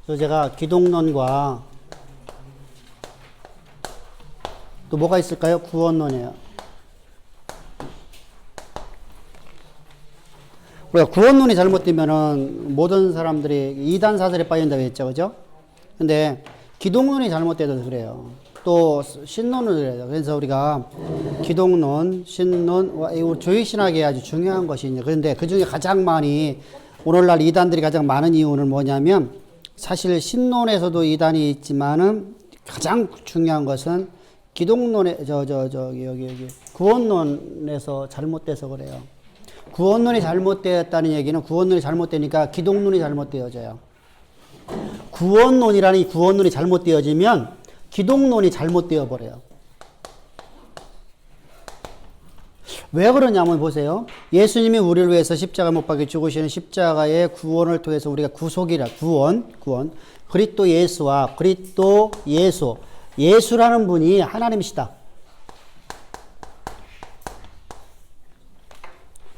그래서 제가 기독론과 또 뭐가 있을까요? 구원론이에요. 우리가 구원론이 잘못되면은 모든 사람들이 이단 사설에 빠진다고 했죠. 그죠? 근데 기독론이 잘못돼도 그래요. 또 신론을 그래요. 그래서 우리가 기독론, 신론, 조익신학이 아주 중요한 것이죠. 그런데 그 중에 가장 많이 오늘날 이단들이 가장 많은 이유는 뭐냐면 사실 신론에서도 이단이 있지만은 가장 중요한 것은 기독론에 여기 구원론에서 잘못돼서 그래요. 구원론이 잘못되었다는 얘기는 구원론이 잘못되니까 기독론이 잘못되어져요. 구원론이라는 이 구원론이 잘못되어지면 기독론이 잘못되어 버려요. 왜 그러냐면 보세요. 예수님이 우리를 위해서 십자가 못 박혀 죽으시는 십자가의 구원을 통해서 우리가 구속이라 구원. 그리스도 예수와 그리스도 예수라는 분이 하나님이시다.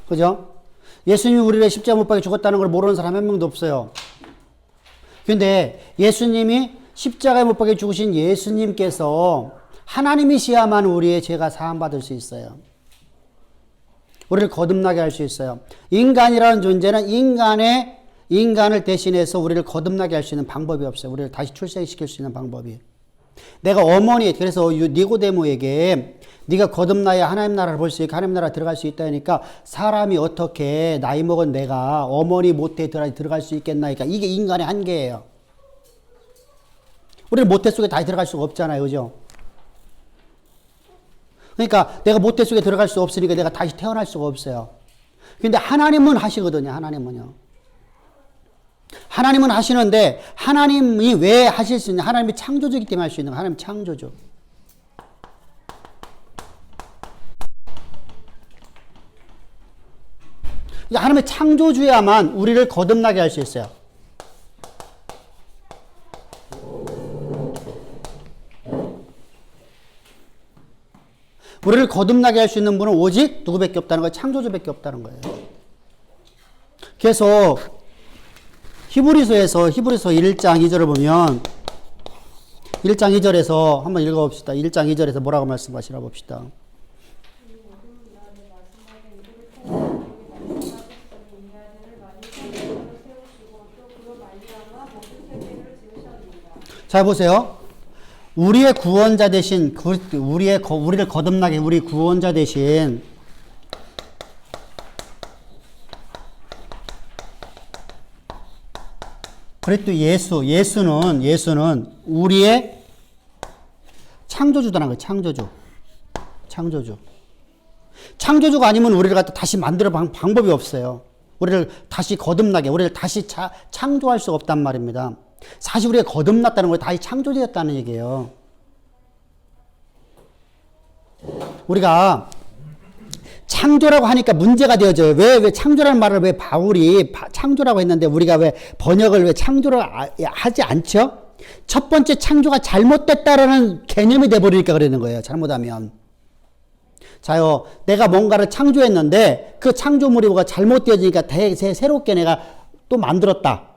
그죠? 예수님이 우리를 십자가 못 박혀 죽었다는 걸 모르는 사람 한 명도 없어요. 근데 예수님이 십자가에 못 박혀 죽으신 예수님께서 하나님이시야만 우리의 죄가 사함받을 수 있어요. 우리를 거듭나게 할 수 있어요. 인간이라는 존재는 인간을 대신해서 우리를 거듭나게 할 수 있는 방법이 없어요. 우리를 다시 출생시킬 수 있는 방법이. 내가 그래서 니고데모에게 네가 거듭나야 하나님 나라를 볼 수 있고 하나님 나라 들어갈 수 있다 하니까 사람이 어떻게 나이 먹은 내가 어머니 모태에 들어갈 수 있겠나니까 이게 인간의 한계예요. 우리는 모태 속에 다시 들어갈 수가 없잖아요. 그죠? 그러니까 내가 모태 속에 들어갈 수 없으니까 내가 다시 태어날 수가 없어요. 근데 하나님은 하시거든요. 하나님은 하시는데 하나님이 왜 하실 수 있냐? 하나님이 창조주이기 때문에 할 수 있는 거예요. 하나님 창조주. 하나님의 창조주야만 우리를 거듭나게 할 수 있어요. 우리를 거듭나게 할 수 있는 분은 오직 누구밖에 없다는 거예요? 창조주밖에 없다는 거예요. 그래서 히브리서 1장 2절을 보면 1장 2절에서 한번 읽어봅시다. 1장 2절에서 뭐라고 말씀하시나 봅시다. 자 보세요. 우리의 구원자 대신 우리를 거듭나게 우리 구원자 대신 그리스도 예수는 우리의 창조주다는 거예요. 창조주가 아니면 우리를 갖다 다시 만들어 방법이 없어요. 우리를 다시 거듭나게, 우리를 다시 창조할 수 없단 말입니다. 사실 우리가 거듭났다는 건 다시 창조되었다는 얘기예요. 우리가 창조라고 하니까 문제가 되어져요. 왜 창조라는 말을 왜 바울이 창조라고 했는데 우리가 왜 번역을 왜 창조를 하지 않죠? 첫 번째 창조가 잘못됐다라는 개념이 돼버리니까 그러는 거예요. 잘못하면. 자요, 내가 뭔가를 창조했는데 그 창조물이 뭐가 잘못되어지니까 새롭게 내가 또 만들었다.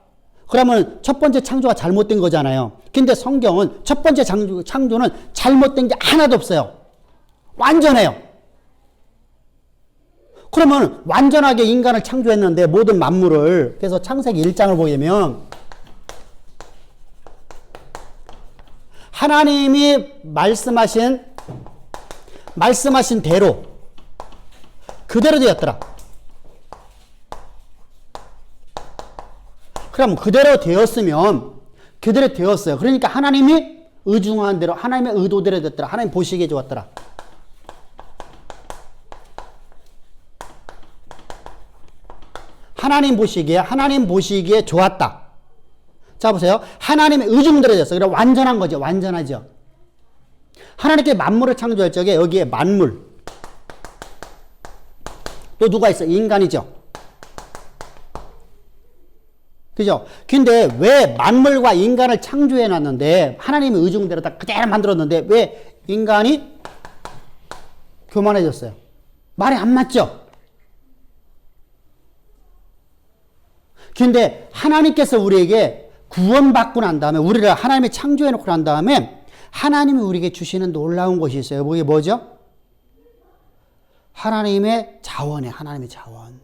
그러면 첫 번째 창조가 잘못된 거잖아요. 근데 성경은 첫 번째 창조는 잘못된 게 하나도 없어요. 완전해요. 그러면 완전하게 인간을 창조했는데 모든 만물을, 그래서 창세기 1장을 보면 하나님이 말씀하신 대로 그대로 되었더라. 그럼 그대로 되었으면 그대로 되었어요. 그러니까 하나님이 의중한 대로 하나님의 의도대로 됐더라. 하나님 보시기에 좋았더라. 하나님 보시기에 좋았다. 자 보세요. 하나님의 의중대로 됐어요. 그럼 완전한 거죠. 완전하죠. 하나님께 만물을 창조할 적에 여기에 만물 또 누가 있어? 인간이죠. 그죠? 근데 왜 만물과 인간을 창조해 놨는데 하나님의 의중대로 다 그대로 만들었는데 왜 인간이 교만해졌어요? 말이 안 맞죠? 근데 하나님께서 우리에게 구원받고 난 다음에 우리를 하나님이 창조해 놓고 난 다음에 하나님이 우리에게 주시는 놀라운 것이 있어요. 그게 뭐죠? 하나님의 자원이에요. 하나님의 자원.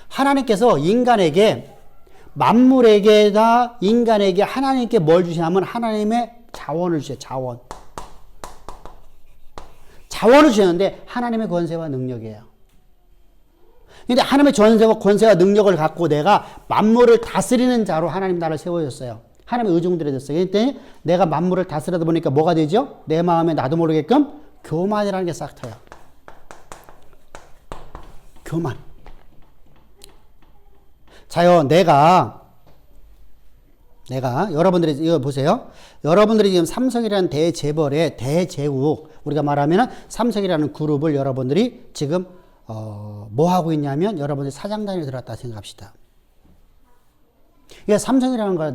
하나님께서 인간에게 만물에게다 인간에게 하나님께 뭘 주시냐면 하나님의 자원을 주셔요. 자원. 자원을 주셨는데 하나님의 권세와 능력이에요. 근데 하나님의 전세와 권세와 능력을 갖고 내가 만물을 다스리는 자로 하나님 나를 세워줬어요. 하나님의 의중들이 됐어요. 그랬더니 내가 만물을 다스리다 보니까 뭐가 되죠? 내 마음에 나도 모르게끔 교만이라는 게 싹 터요. 교만. 자요, 내가 여러분들이 이거 보세요. 여러분들이 지금 삼성이라는 대재벌의 대제국, 우리가 말하면 삼성이라는 그룹을 여러분들이 지금 뭐 하고 있냐면 여러분들이 사장단에 들어갔다 생각합시다. 이게 삼성이라는 걸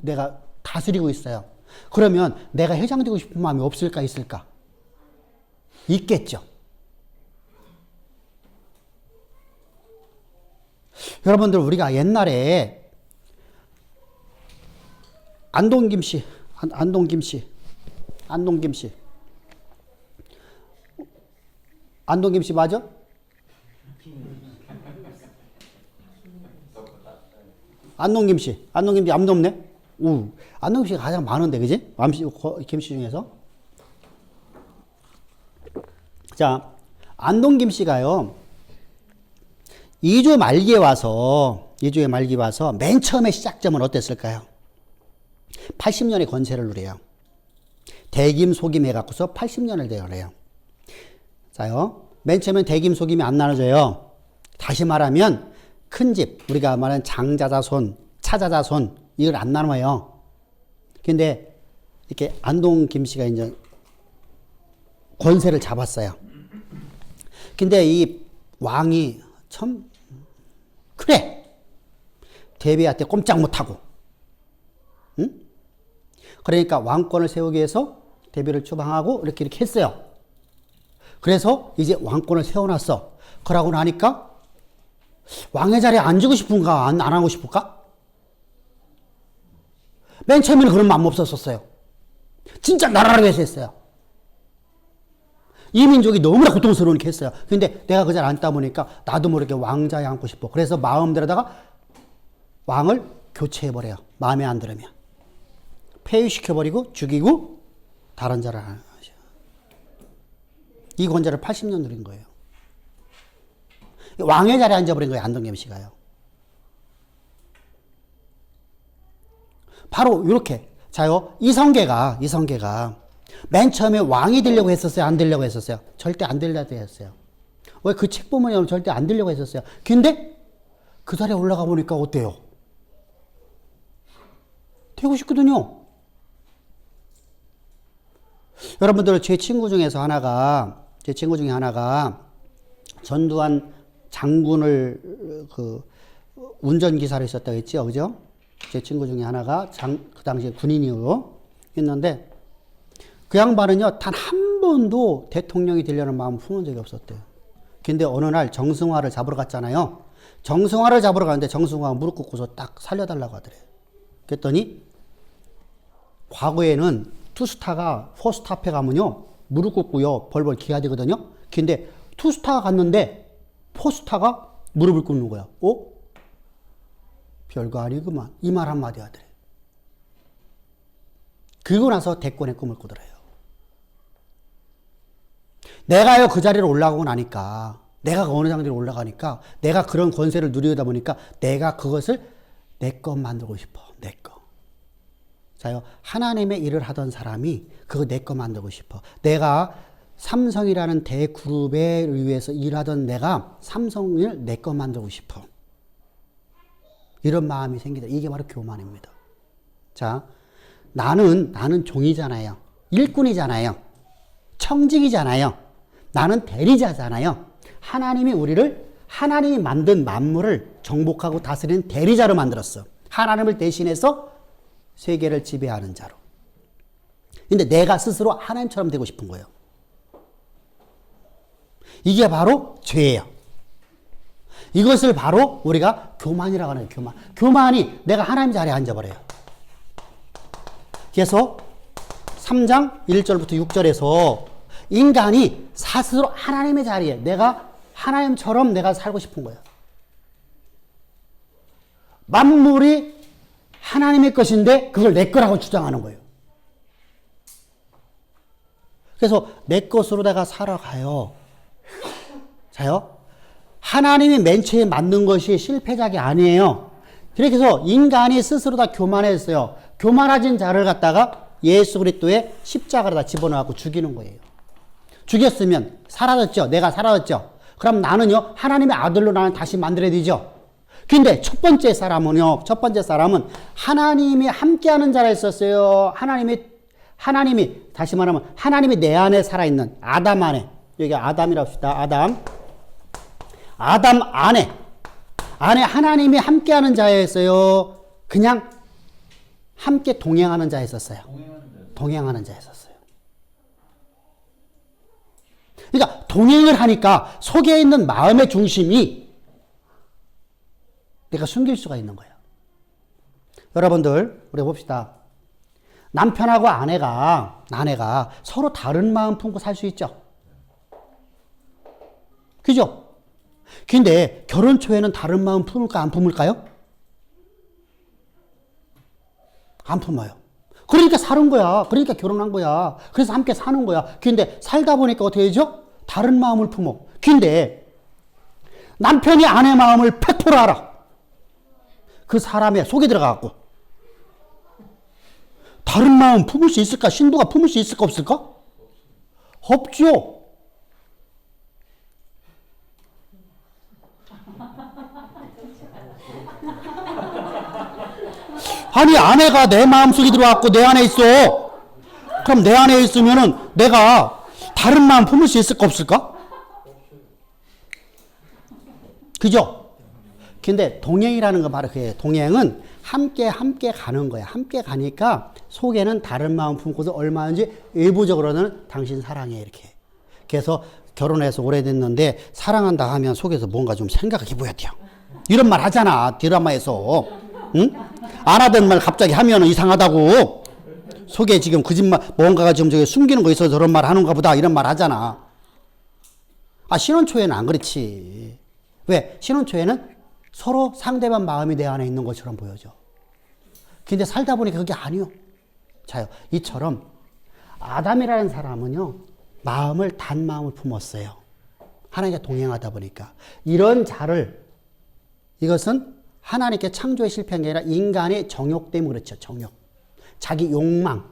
내가 다스리고 있어요. 그러면 내가 회장되고 싶은 마음이 없을까 있을까? 있겠죠. 여러분들 우리가 옛날에 안동김씨 맞아? 안동김씨 아무도 없네? 안동김씨가 가장 많은데, 그지? 김씨 중에서. 자, 안동김씨가요, 2주 말기에 와서 맨 처음에 시작점은 어땠을까요? 80년의 권세를 누려요. 대김소김 해갖고서 80년을 되어래요. 자요, 맨 처음엔 대김소김이 안 나눠져요. 다시 말하면 큰 집, 우리가 말하는 장자자손, 차자자손, 이걸 안 나눠요. 근데 이렇게 안동 김씨가 이제 권세를 잡았어요. 근데 이 왕이 참, 그래! 대비한테 꼼짝 못하고, 응? 그러니까 왕권을 세우기 위해서 대비를 추방하고 이렇게 했어요. 그래서 이제 왕권을 세워놨어. 그러고 나니까 왕의 자리에 앉고 싶은가, 안 하고 싶을까? 맨 처음에는 그런 마음 없었어요. 진짜 나라를 위해서 했어요. 이 민족이 너무나 고통스러우니까 했어요. 근데 내가 그 자리에 앉다 보니까 나도 모르게 왕자에 앉고 싶어. 그래서 마음대로다가 왕을 교체해버려요. 마음에 안 들으면. 폐위시켜버리고 죽이고 다른 자를 하는 거죠. 이 권세를 80년 누린 거예요. 왕의 자리에 앉아버린 거예요. 안동겸 씨가요. 바로 이렇게. 자요, 이성계가 맨 처음에 왕이 되려고 했었어요? 안 되려고 했었어요? 절대 안 되려고 했어요. 왜 그 책 보면 절대 안 되려고 했었어요? 근데 그 자리에 올라가 보니까 어때요? 되고 싶거든요. 여러분들 제 친구 중에 하나가 전두환 장군을 운전기사로 있었다고 했죠. 그죠? 제 친구 중에 하나가 그 당시에 군인이고 했는데 그 양반은요, 단 한 번도 대통령이 되려는 마음 품은 적이 없었대요. 근데 어느 날 정승화를 잡으러 갔잖아요. 정승화를 잡으러 가는데 정승화가 무릎 꿇고서 딱 살려달라고 하더래요. 그랬더니 과거에는 투스타가 포스타 앞에 가면요, 무릎 꿇고요, 벌벌 기해야 되거든요. 근데 투스타가 갔는데 포스타가 무릎을 꿇는 거야. 별거 아니구만. 이 말 한마디 하더래. 그러고 나서 대권의 꿈을 꾸더래요. 내가요, 그 자리로 올라가고 나니까, 내가 어느 장소에 올라가니까, 내가 그런 권세를 누리다 보니까, 내가 그것을 내 것 만들고 싶어. 내 거. 자요, 하나님의 일을 하던 사람이 그거 내 거 만들고 싶어. 내가 삼성이라는 대그룹에 의해서 일하던 내가 삼성을 내 거 만들고 싶어. 이런 마음이 생기다. 이게 바로 교만입니다. 자, 나는 종이잖아요. 일꾼이잖아요. 청직이잖아요. 나는 대리자잖아요. 하나님이 만든 만물을 정복하고 다스리는 대리자로 만들었어. 하나님을 대신해서 세계를 지배하는 자로. 근데 내가 스스로 하나님처럼 되고 싶은 거예요. 이게 바로 죄예요. 이것을 바로 우리가 교만이라고 하는 거예요. 교만. 교만이 내가 하나님 자리에 앉아버려요. 그래서 3장 1절부터 6절에서 인간이 스스로 하나님의 자리에 내가 하나님처럼 내가 살고 싶은 거예요. 만물이 하나님의 것인데 그걸 내 거라고 주장하는 거예요. 그래서 내 것으로 내가 살아가요. 자요. 하나님이 맨 처음에 만든 것이 실패작이 아니에요. 그래서 인간이 스스로 다 교만했어요. 교만해진 자를 갖다가 예수 그리스도의 십자가를 다 집어넣고 죽이는 거예요. 죽였으면 사라졌죠. 내가 사라졌죠. 그럼 나는요, 하나님의 아들로 나는 다시 만들어야 되죠. 근데 첫 번째 사람은 하나님이 함께하는 자라 있었어요. 하나님이 다시 말하면 하나님이 내 안에 살아있는 아담 안에, 여기 아담이라고 합시다. 아담 안에 하나님이 함께하는 자였어요. 그냥 함께 동행하는 자였었어요. 동행하는 자였었어요. 그러니까 동행을 하니까 속에 있는 마음의 중심이 내가 숨길 수가 있는 거예요. 여러분들, 우리 봅시다. 남편하고 아내가 서로 다른 마음 품고 살 수 있죠. 그죠? 근데 결혼 초에는 다른 마음 품을까 안 품을까요? 안 품어요. 그러니까 사는 거야. 그러니까 결혼한 거야. 그래서 함께 사는 거야. 근데 살다 보니까 어떻게 되죠? 다른 마음을 품어. 근데 남편이 아내 마음을 100% 알아. 그 사람의 속에 들어가갖고 다른 마음 품을 수 있을까? 신부가 품을 수 있을까 없을까? 없죠. 아니 아내가 내 마음속에 들어왔고 내 안에 있어. 그럼 내 안에 있으면은 내가 다른 마음 품을 수 있을까 없을까? 그죠? 근데 동행이라는 거 바로 그게 동행은 함께 가는 거야. 함께 가니까 속에는 다른 마음 품고서 얼마든지 외부적으로는 당신 사랑해 이렇게. 그래서 결혼해서 오래됐는데 사랑한다 하면 속에서 뭔가 좀 생각해 보여야 돼요. 이런 말 하잖아 드라마에서. 응? 안 하던 말 갑자기 하면 이상하다고. 속에 지금 거짓말 뭔가가 좀 저기 숨기는 거 있어서 저런 말 하는가 보다 이런 말 하잖아. 아 신혼 초에는 안 그렇지. 왜? 신혼 초에는 서로 상대방 마음이 내 안에 있는 것처럼 보여져. 근데 살다 보니까 그게 아니요. 자요. 이처럼 아담이라는 사람은요. 마음을 단 마음을 품었어요. 하나님과 동행하다 보니까. 이런 자를 이것은 하나님께 창조에 실패한 게 아니라 인간의 정욕 때문에 그렇죠. 정욕. 자기 욕망.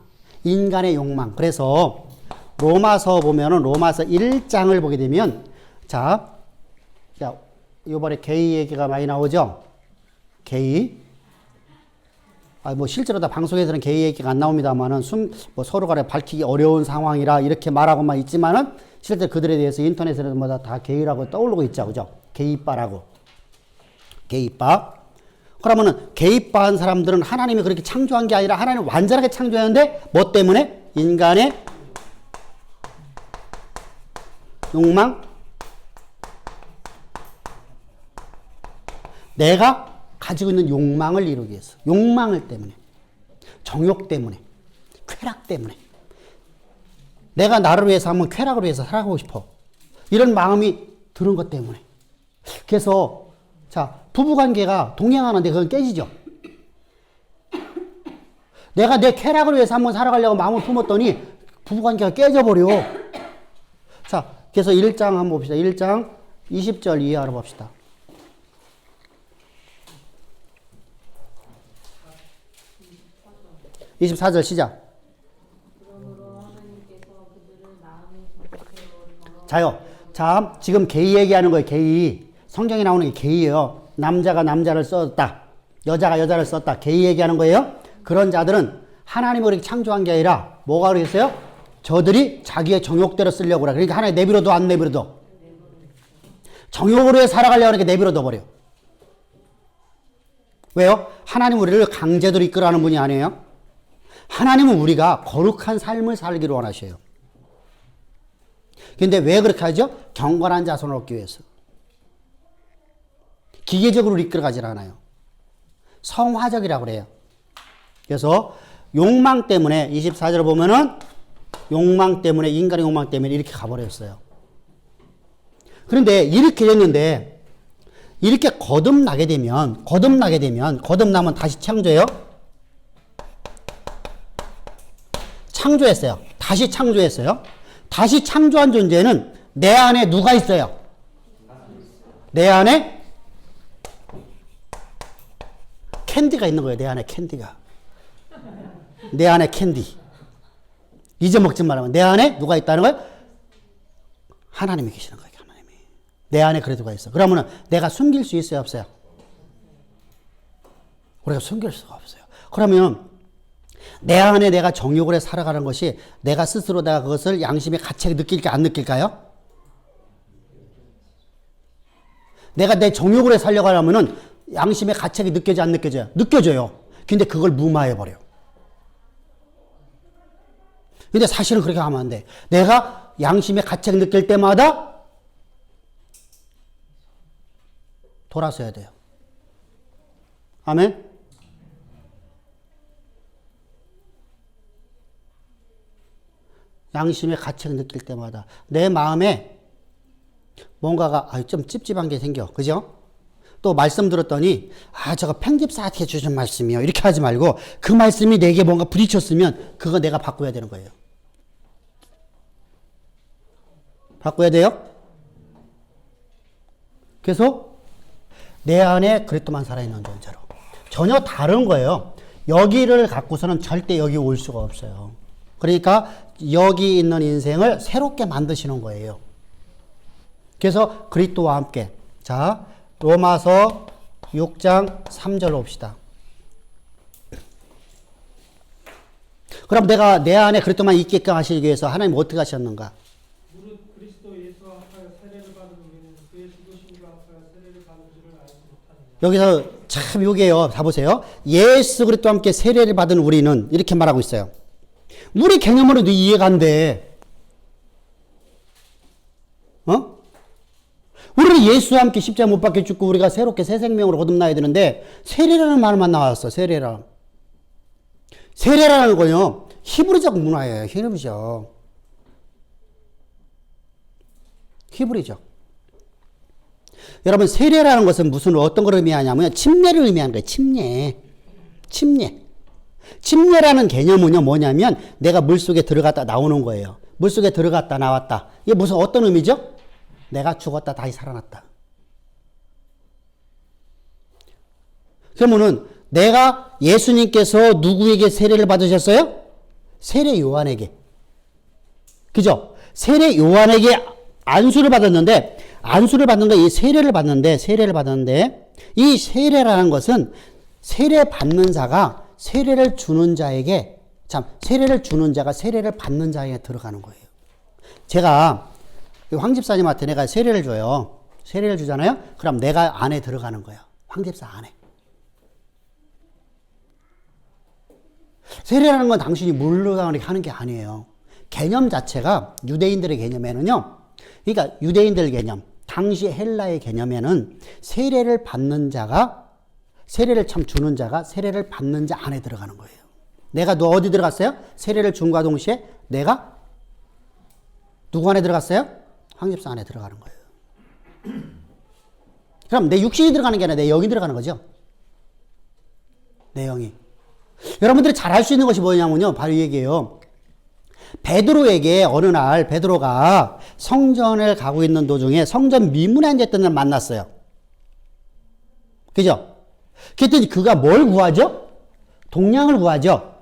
인간의 욕망. 그래서 로마서 보면은 로마서 1장을 보게 되면 자 이번에 게이 얘기가 많이 나오죠? 게이. 뭐 실제로 다 방송에서는 게이 얘기가 안 나옵니다만은 뭐 서로 간에 밝히기 어려운 상황이라 이렇게 말하고만 있지만은 실제 그들에 대해서 인터넷에는 뭐 다 게이라고 떠오르고 있죠. 그죠? 게이빠라고. 게이빠. 그러면은 게이빠 한 사람들은 하나님이 그렇게 창조한 게 아니라 하나님 완전하게 창조했는데 뭐 때문에? 인간의 욕망? 내가 가지고 있는 욕망을 이루기 위해서. 욕망을 때문에. 정욕 때문에. 쾌락 때문에. 내가 나를 위해서 한번 쾌락을 위해서 살아가고 싶어. 이런 마음이 드는 것 때문에. 그래서 자 부부관계가 동행하는데 그건 깨지죠. 내가 내 쾌락을 위해서 한번 살아가려고 마음을 품었더니 부부관계가 깨져버려. 자 그래서 1장 한번 봅시다. 1장 20절 이해하러 봅시다. 24절 시작. 자요. 자, 지금 게이 얘기하는 거예요. 게이. 성경에 나오는 게 게이예요. 남자가 남자를 썼다. 여자가 여자를 썼다. 게이 얘기하는 거예요. 그런 자들은 하나님이 그렇게 창조한 게 아니라 뭐가 그랬어요? 저들이 자기의 정욕대로 쓰려고 그래. 그러니까 하나님 내버려둬 안 내버려둬? 정욕으로 살아가려고 하니까 내버려둬 버려. 왜요? 하나님 우리를 강제로 이끌어가는 분이 아니에요. 하나님은 우리가 거룩한 삶을 살기를 원하셔요. 근데 왜 그렇게 하죠? 경건한 자손을 얻기 위해서. 기계적으로 이끌어가질 않아요. 성화적이라고 그래요. 그래서 욕망 때문에 24절을 보면은 욕망 때문에 인간의 욕망 때문에 이렇게 가버렸어요. 그런데 이렇게 됐는데 이렇게 거듭나게 되면 거듭나면 다시 창조해요? 창조했어요. 다시 창조했어요. 다시 창조한 존재는 내 안에 누가 있어요? 내 안에 캔디가 있는 거예요. 내 안에 캔디가. 내 안에 캔디. 잊어먹지 말라면 내 안에 누가 있다는 거예요? 하나님이 계시는 거예요. 하나님이. 내 안에 그래 누가 있어. 그러면 내가 숨길 수 있어요? 없어요? 우리가 숨길 수가 없어요. 그러면 내 안에 내가 정욕을 해 살아가는 것이 내가 스스로 내가 그것을 양심의 가책을 느낄까 안 느낄까요? 내가 내 정욕을 해 살려고 하면은 양심의 가책이 느껴져 안 느껴져요? 느껴져요. 근데 그걸 무마해버려. 근데 사실은 그렇게 하면 안 돼. 내가 양심의 가책을 느낄 때마다 돌아서야 돼요. 아멘? 양심의 가책을 느낄 때마다 내 마음에 뭔가가 좀 찝찝한 게 생겨. 그죠? 또 말씀 들었더니 저거 편집사한테 주신 말씀이요. 이렇게 하지 말고 그 말씀이 내게 뭔가 부딪혔으면 그거 내가 바꿔야 되는 거예요. 바꿔야 돼요? 그래서 내 안에 그리스도만 살아있는 존재로. 전혀 다른 거예요. 여기를 갖고서는 절대 여기 올 수가 없어요. 그러니까 여기 있는 인생을 새롭게 만드시는 거예요. 그래서 그리스도와 함께. 자, 로마서 6장 3절로 봅시다. 그럼 내가 내 안에 그리스도만 있게끔 하시기 위해서 하나님 어떻게 하셨는가? 무릇 그리스도 예수와 합하여 세례를 받은 우리는 그의 죽으심과 합하여 세례를 받은 줄을 알지 못하느냐. 여기서 참 요게요. 다 보세요. 예수 그리스도와 함께 세례를 받은 우리는 이렇게 말하고 있어요. 우리 개념으로도 이해가 안 돼. 우리는 예수와 함께 십자가 못 박혀 죽고 우리가 새롭게 새 생명으로 거듭나야 되는데 세례라는 말만 나왔어. 세례라는 거요. 히브리적 문화예요. 히브리적. 여러분 세례라는 것은 어떤 걸 의미하냐면 침례를 의미하는 거예요. 침례라는 개념은요 뭐냐면 내가 물속에 들어갔다 나오는 거예요. 물속에 들어갔다 나왔다. 이게 어떤 의미죠? 내가 죽었다 다시 살아났다. 그러면은 내가 예수님께서 누구에게 세례를 받으셨어요? 세례 요한에게. 그죠? 세례 요한에게 안수를 받았는데 이 세례를 받는데 이 세례라는 것은 세례 받는 자가 세례를 주는 자에게 세례를 주는 자가 세례를 받는 자에게 들어가는 거예요. 제가 황 집사님한테 내가 세례를 줘요. 세례를 주잖아요. 그럼 내가 안에 들어가는 거야. 황 집사 안에. 세례라는 건 당신이 물러가게 하는 게 아니에요. 개념 자체가 유대인들의 개념에는요. 그러니까 유대인들 개념, 당시 헬라의 개념에는 세례를 받는 자가 세례를 주는 자가 세례를 받는 자 안에 들어가는 거예요. 내가 너 어디 들어갔어요? 세례를 준과 동시에 내가 누구 안에 들어갔어요? 황 집사 안에 들어가는 거예요. 그럼 내 육신이 들어가는 게 아니라 내 영이 들어가는 거죠. 내 영이. 여러분들이 잘 알 수 있는 것이 뭐냐면요. 바로 이 얘기예요. 베드로에게 어느 날 베드로가 성전을 가고 있는 도중에 성전 미문에 앉아있던 날 만났어요. 그죠? 그랬더니 그가 뭘 구하죠? 동량을 구하죠.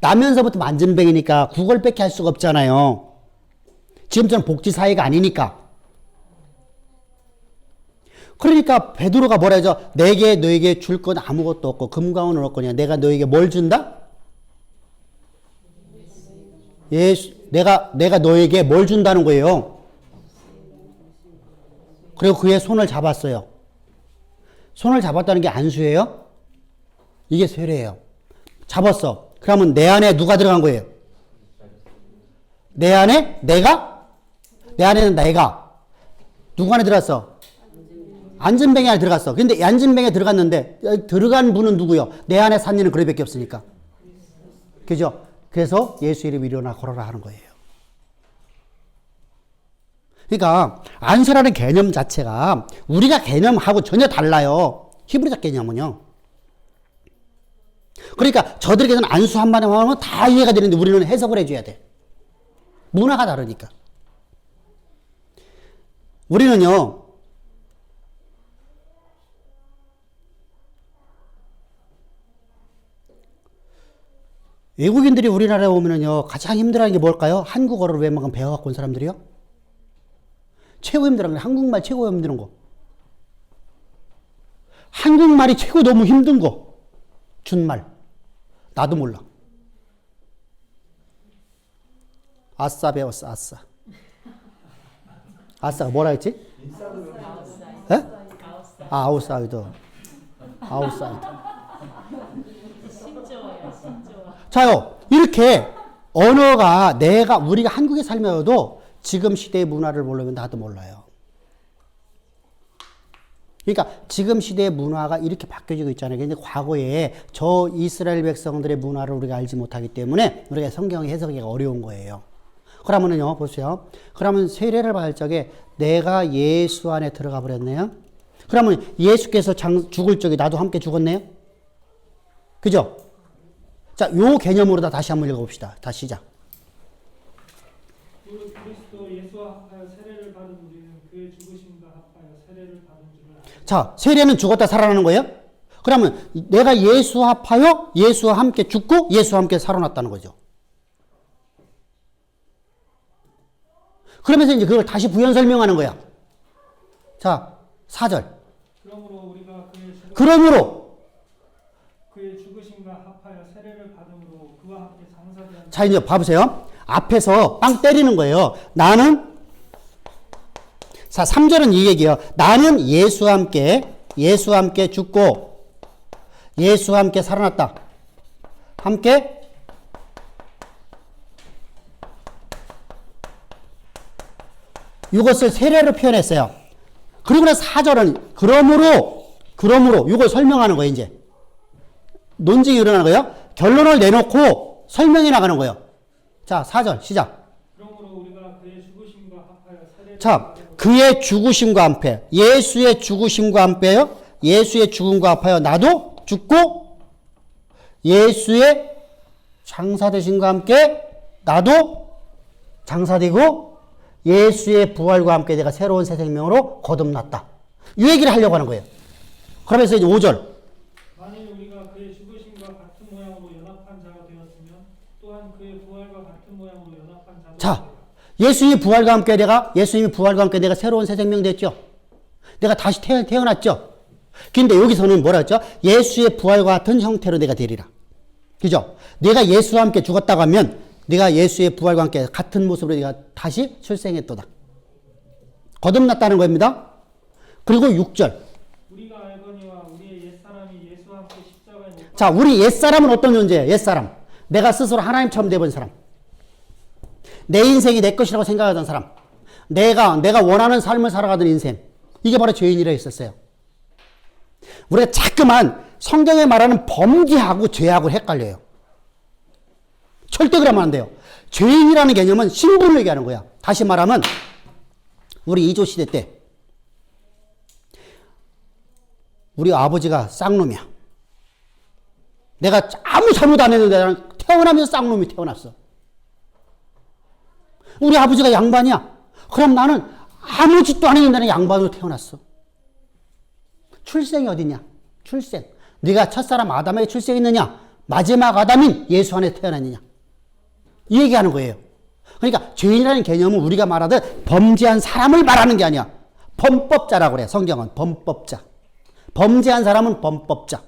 나면서부터 만진뱅이니까 구걸밖에 할 수가 없잖아요. 지금처럼 복지 사회가 아니니까. 그러니까 베드로가 뭐라 하죠? 너에게 줄 건 아무것도 없고 금과 은은 없거냐. 내가 너에게 뭘 준다? 내가 너에게 뭘 준다는 거예요. 그리고 그의 손을 잡았어요. 손을 잡았다는 게 안수예요? 이게 세례예요. 잡았어. 그러면 내 안에 누가 들어간 거예요? 내 안에는 내가 누구 안에 들어갔어? 안전뱅이 안에 들어갔어. 근데 안전뱅이에 들어갔는데 들어간 분은 누구요? 내 안에 산 이는 그리밖에 없으니까. 그죠? 그래서 예수 이름 일어나 걸어라 하는 거예요. 그러니까 안수라는 개념 자체가 우리가 개념하고 전혀 달라요. 히브리적 개념은요. 그러니까 저들에게는 안수 한마디 하면 다 이해가 되는데 우리는 해석을 해줘야 돼. 문화가 다르니까. 우리는요, 외국인들이 우리나라에 오면은요, 가장 힘들어하는 게 뭘까요? 한국어를 웬만큼 배워갖고 온 사람들이요? 최고 힘들어하는 게 한국말 최고 힘든 거. 한국말이 최고 너무 힘든 거. 준말. 나도 몰라. 아싸 배웠어, 아싸. 아싸가 뭐라 했지? 에? 아웃사이드. 아웃사이드. 자요, 이렇게 언어가 우리가 한국에 살면서도 지금 시대의 문화를 모르면 나도 몰라요. 그러니까 지금 시대의 문화가 이렇게 바뀌어지고 있잖아요. 근데 과거에 저 이스라엘 백성들의 문화를 우리가 알지 못하기 때문에 우리가 성경을 해석하기가 어려운 거예요. 그러면은요, 보세요. 그러면 세례를 받을 적에 내가 예수 안에 들어가 버렸네요. 그러면 예수께서 죽을 적에 나도 함께 죽었네요. 그죠? 자, 요 개념으로 다시 한번 읽어봅시다. 다시 시작. 그리스도 예수와 합하여 세례를 받은 우리는 그의 죽으심과 합하여 세례를 받은 줄을 알고. 자, 세례는 죽었다 살아나는 거예요? 그러면 내가 예수와 합하여 예수와 함께 죽고 예수와 함께 살아났다는 거죠. 그러면서 이제 그걸 다시 부연 설명하는 거야. 자, 4절. 그러므로 그의 죽으심과 합하여 세례를 받음으로 그와 함께 장사되었다. 자, 이제 봐보세요. 앞에서 빵 때리는 거예요. 나는, 자, 3절은 이 얘기예요. 나는 예수와 함께 죽고 예수와 함께 살아났다. 함께 이것을 세례로 표현했어요. 그리고 나서 4절은 그러므로 이걸 설명하는 거예요. 이제 논쟁이 일어나는 거예요. 결론을 내놓고 설명이 나가는 거예요. 자, 4절 시작. 그러므로 우리가 그의 죽으심과 합하여 세례를 자, 그의 죽으심과 함께, 예수의 죽으심과 함께요. 예수의 죽음과 합하여 나도 죽고 예수의 장사되심과 함께 나도 장사되고 예수의 부활과 함께 내가 새로운 새 생명으로 거듭났다. 이 얘기를 하려고 하는 거예요. 그러면서 이제 5절. 만일 우리가 그의 죽으심과 같은 모양으로 연합한 자가 되었으면 또한 그의 부활과 같은 모양으로 연합한 자가 자, 예수님이 부활과 함께 내가 새로운 새 생명 됐죠. 내가 다시 태어났죠. 근데 여기서는 뭐라 했죠? 예수의 부활과 같은 형태로 내가 되리라. 그죠? 내가 예수와 함께 죽었다고 하면 내가 예수의 부활과 함께 같은 모습으로 내가 다시 출생했도다. 거듭났다는 겁니다. 그리고 6절. 우리가 알거니와 우리의 옛사람이 예수와 함께 십자가에 못 자, 우리 옛사람은 어떤 존재예요? 옛사람. 내가 스스로 하나님처럼 돼본 사람. 내 인생이 내 것이라고 생각하던 사람. 내가 원하는 삶을 살아가던 인생. 이게 바로 죄인이라 했었어요. 우리가 자꾸만 성경에 말하는 범죄하고 죄하고 헷갈려요. 절대 그러면 안 돼요. 죄인이라는 개념은 신분을 얘기하는 거야. 다시 말하면 우리 2조 시대 때 우리 아버지가 쌍놈이야. 내가 아무 잘못 안 했는데 나는 태어나면서 쌍놈이 태어났어. 우리 아버지가 양반이야. 그럼 나는 아무 짓도 안 했는데 나는 양반으로 태어났어. 출생이 어디냐? 출생. 네가 첫사람 아담에게 출생했느냐? 마지막 아담인 예수 안에 태어났느냐? 이 얘기하는 거예요. 그러니까 죄인이라는 개념은 우리가 말하듯 범죄한 사람을 말하는 게 아니야. 범법자라고 그래. 성경은 범법자. 범죄한 사람은 범법자.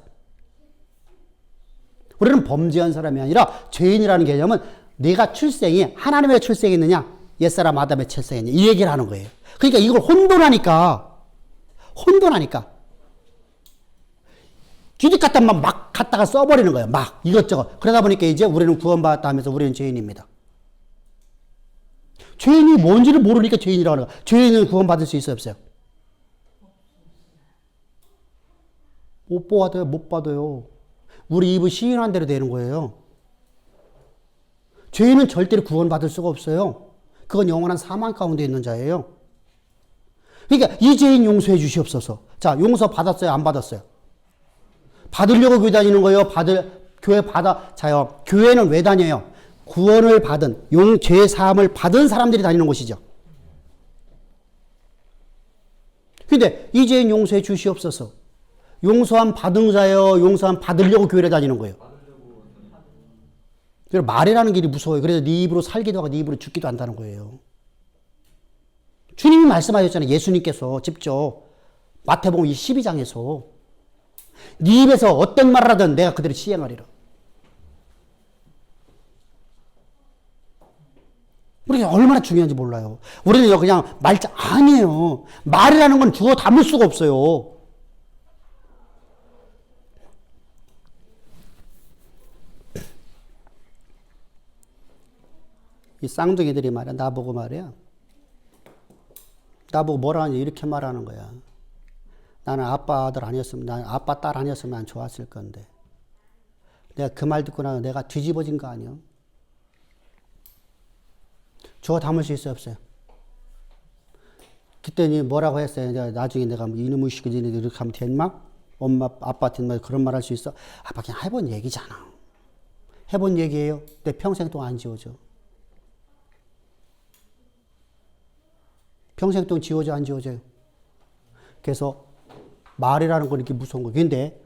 우리는 범죄한 사람이 아니라 죄인이라는 개념은 네가 출생이 하나님의 출생했느냐, 옛사람 아담의 출생했느냐 이 얘기를 하는 거예요. 그러니까 이걸 혼돈하니까 주디 갖다만 막 갖다가 써버리는 거예요. 막 이것저것. 그러다 보니까 이제 우리는 구원받았다 하면서 우리는 죄인입니다. 죄인이 뭔지를 모르니까 죄인이라고 하는 거예요. 죄인은 구원받을 수 있어요, 없어요? 못 받아요, 못 받아요. 우리 입을 시인한 대로 되는 거예요. 죄인은 절대로 구원받을 수가 없어요. 그건 영원한 사망 가운데 있는 자예요. 그러니까 이 죄인 용서해 주시옵소서. 자, 용서 받았어요, 안 받았어요? 받으려고 교회 다니는 거예요? 자요. 교회는 왜 다녀요? 구원을 받은, 죄 사함을 받은 사람들이 다니는 곳이죠. 근데 이 죄인 용서해 주시옵소서. 용서함 받은 자예요? 용서함 받으려고 교회를 다니는 거예요? 그래서 말이라는 길이 무서워요. 그래서 네 입으로 살기도 하고 네 입으로 죽기도 한다는 거예요. 주님이 말씀하셨잖아요. 예수님께서 직접 마태복음 12장에서 네 입에서 어떤 말을 하든 내가 그대로 시행하리라. 우리가 얼마나 중요한지 몰라요. 우리는 그냥 말자 아니에요. 말이라는 건 주어 담을 수가 없어요. 이 쌍둥이들이 말이야. 나보고 말이야. 나보고 뭐라 하냐 이렇게 말하는 거야. 나는 아빠 아들 아니었으면, 난 아빠 딸 아니었으면 난 좋았을 건데. 내가 그 말 듣고 나서 내가 뒤집어진 거 아니야? 주어 담을 수 있어요, 없어요? 그때니 뭐라고 했어요? 나중에 내가 이놈의 시키지 이렇게 하면 된마? 엄마, 아빠한테 그런 말 할 수 있어? 아빠 그냥 해본 얘기잖아. 해본 얘기예요. 내 평생 동안 안 지워져. 평생 동안 지워져, 안 지워져요? 그래서 말이라는 건 이렇게 무서운 거예요. 근데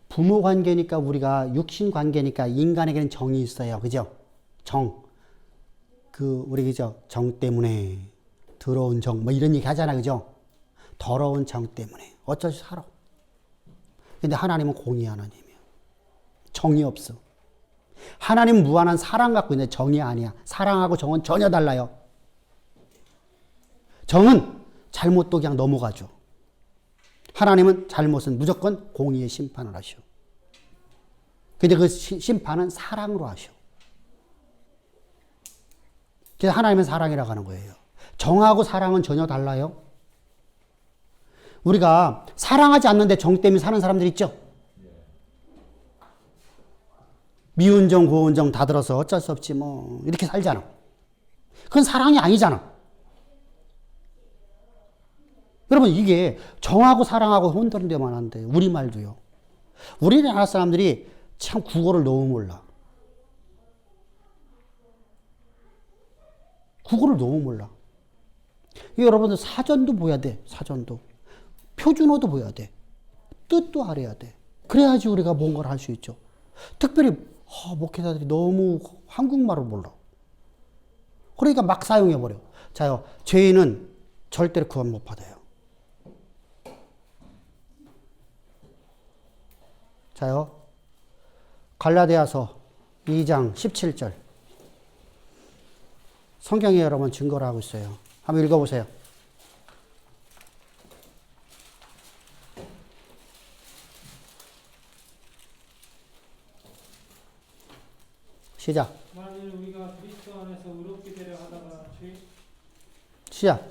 부모 관계니까 우리가 육신 관계니까 인간에게는 정이 있어요. 그죠? 정. 우리 그죠? 정 때문에. 더러운 정. 뭐 이런 얘기 하잖아. 그죠? 더러운 정 때문에. 어쩔 수 살아. 근데 하나님은 공의 하나님이에요. 정이 없어. 하나님은 무한한 사랑 갖고 있는데 정이 아니야. 사랑하고 정은 전혀 달라요. 정은 잘못도 그냥 넘어가죠. 하나님은 잘못은 무조건 공의의 심판을 하셔. 근데 그 심판은 사랑으로 하셔. 그래서 하나님은 사랑이라고 하는 거예요. 정하고 사랑은 전혀 달라요. 우리가 사랑하지 않는데 정 때문에 사는 사람들 있죠? 미운 정, 고운 정 다 들어서 어쩔 수 없지 뭐 이렇게 살잖아. 그건 사랑이 아니잖아. 여러분 이게 정하고 사랑하고 혼돈되면 안 돼요. 우리말도요. 우리나라 사람들이 참 국어를 너무 몰라. 국어를 너무 몰라. 여러분들 사전도 보야 돼. 사전도. 표준어도 보야 돼. 뜻도 알아야 돼. 그래야지 우리가 뭔가를 할 수 있죠. 특별히 목회자들이 너무 한국말을 몰라. 그러니까 막 사용해버려. 자요. 죄인은 절대로 구원 못 받아요. 자요. 갈라디아서 2장 17절. 성경에 여러분 증거를 하고 있어요. 한번 읽어보세요. 시작. 만일 우리가 그리스도 안에서 의롭게 되려 하다가 시작.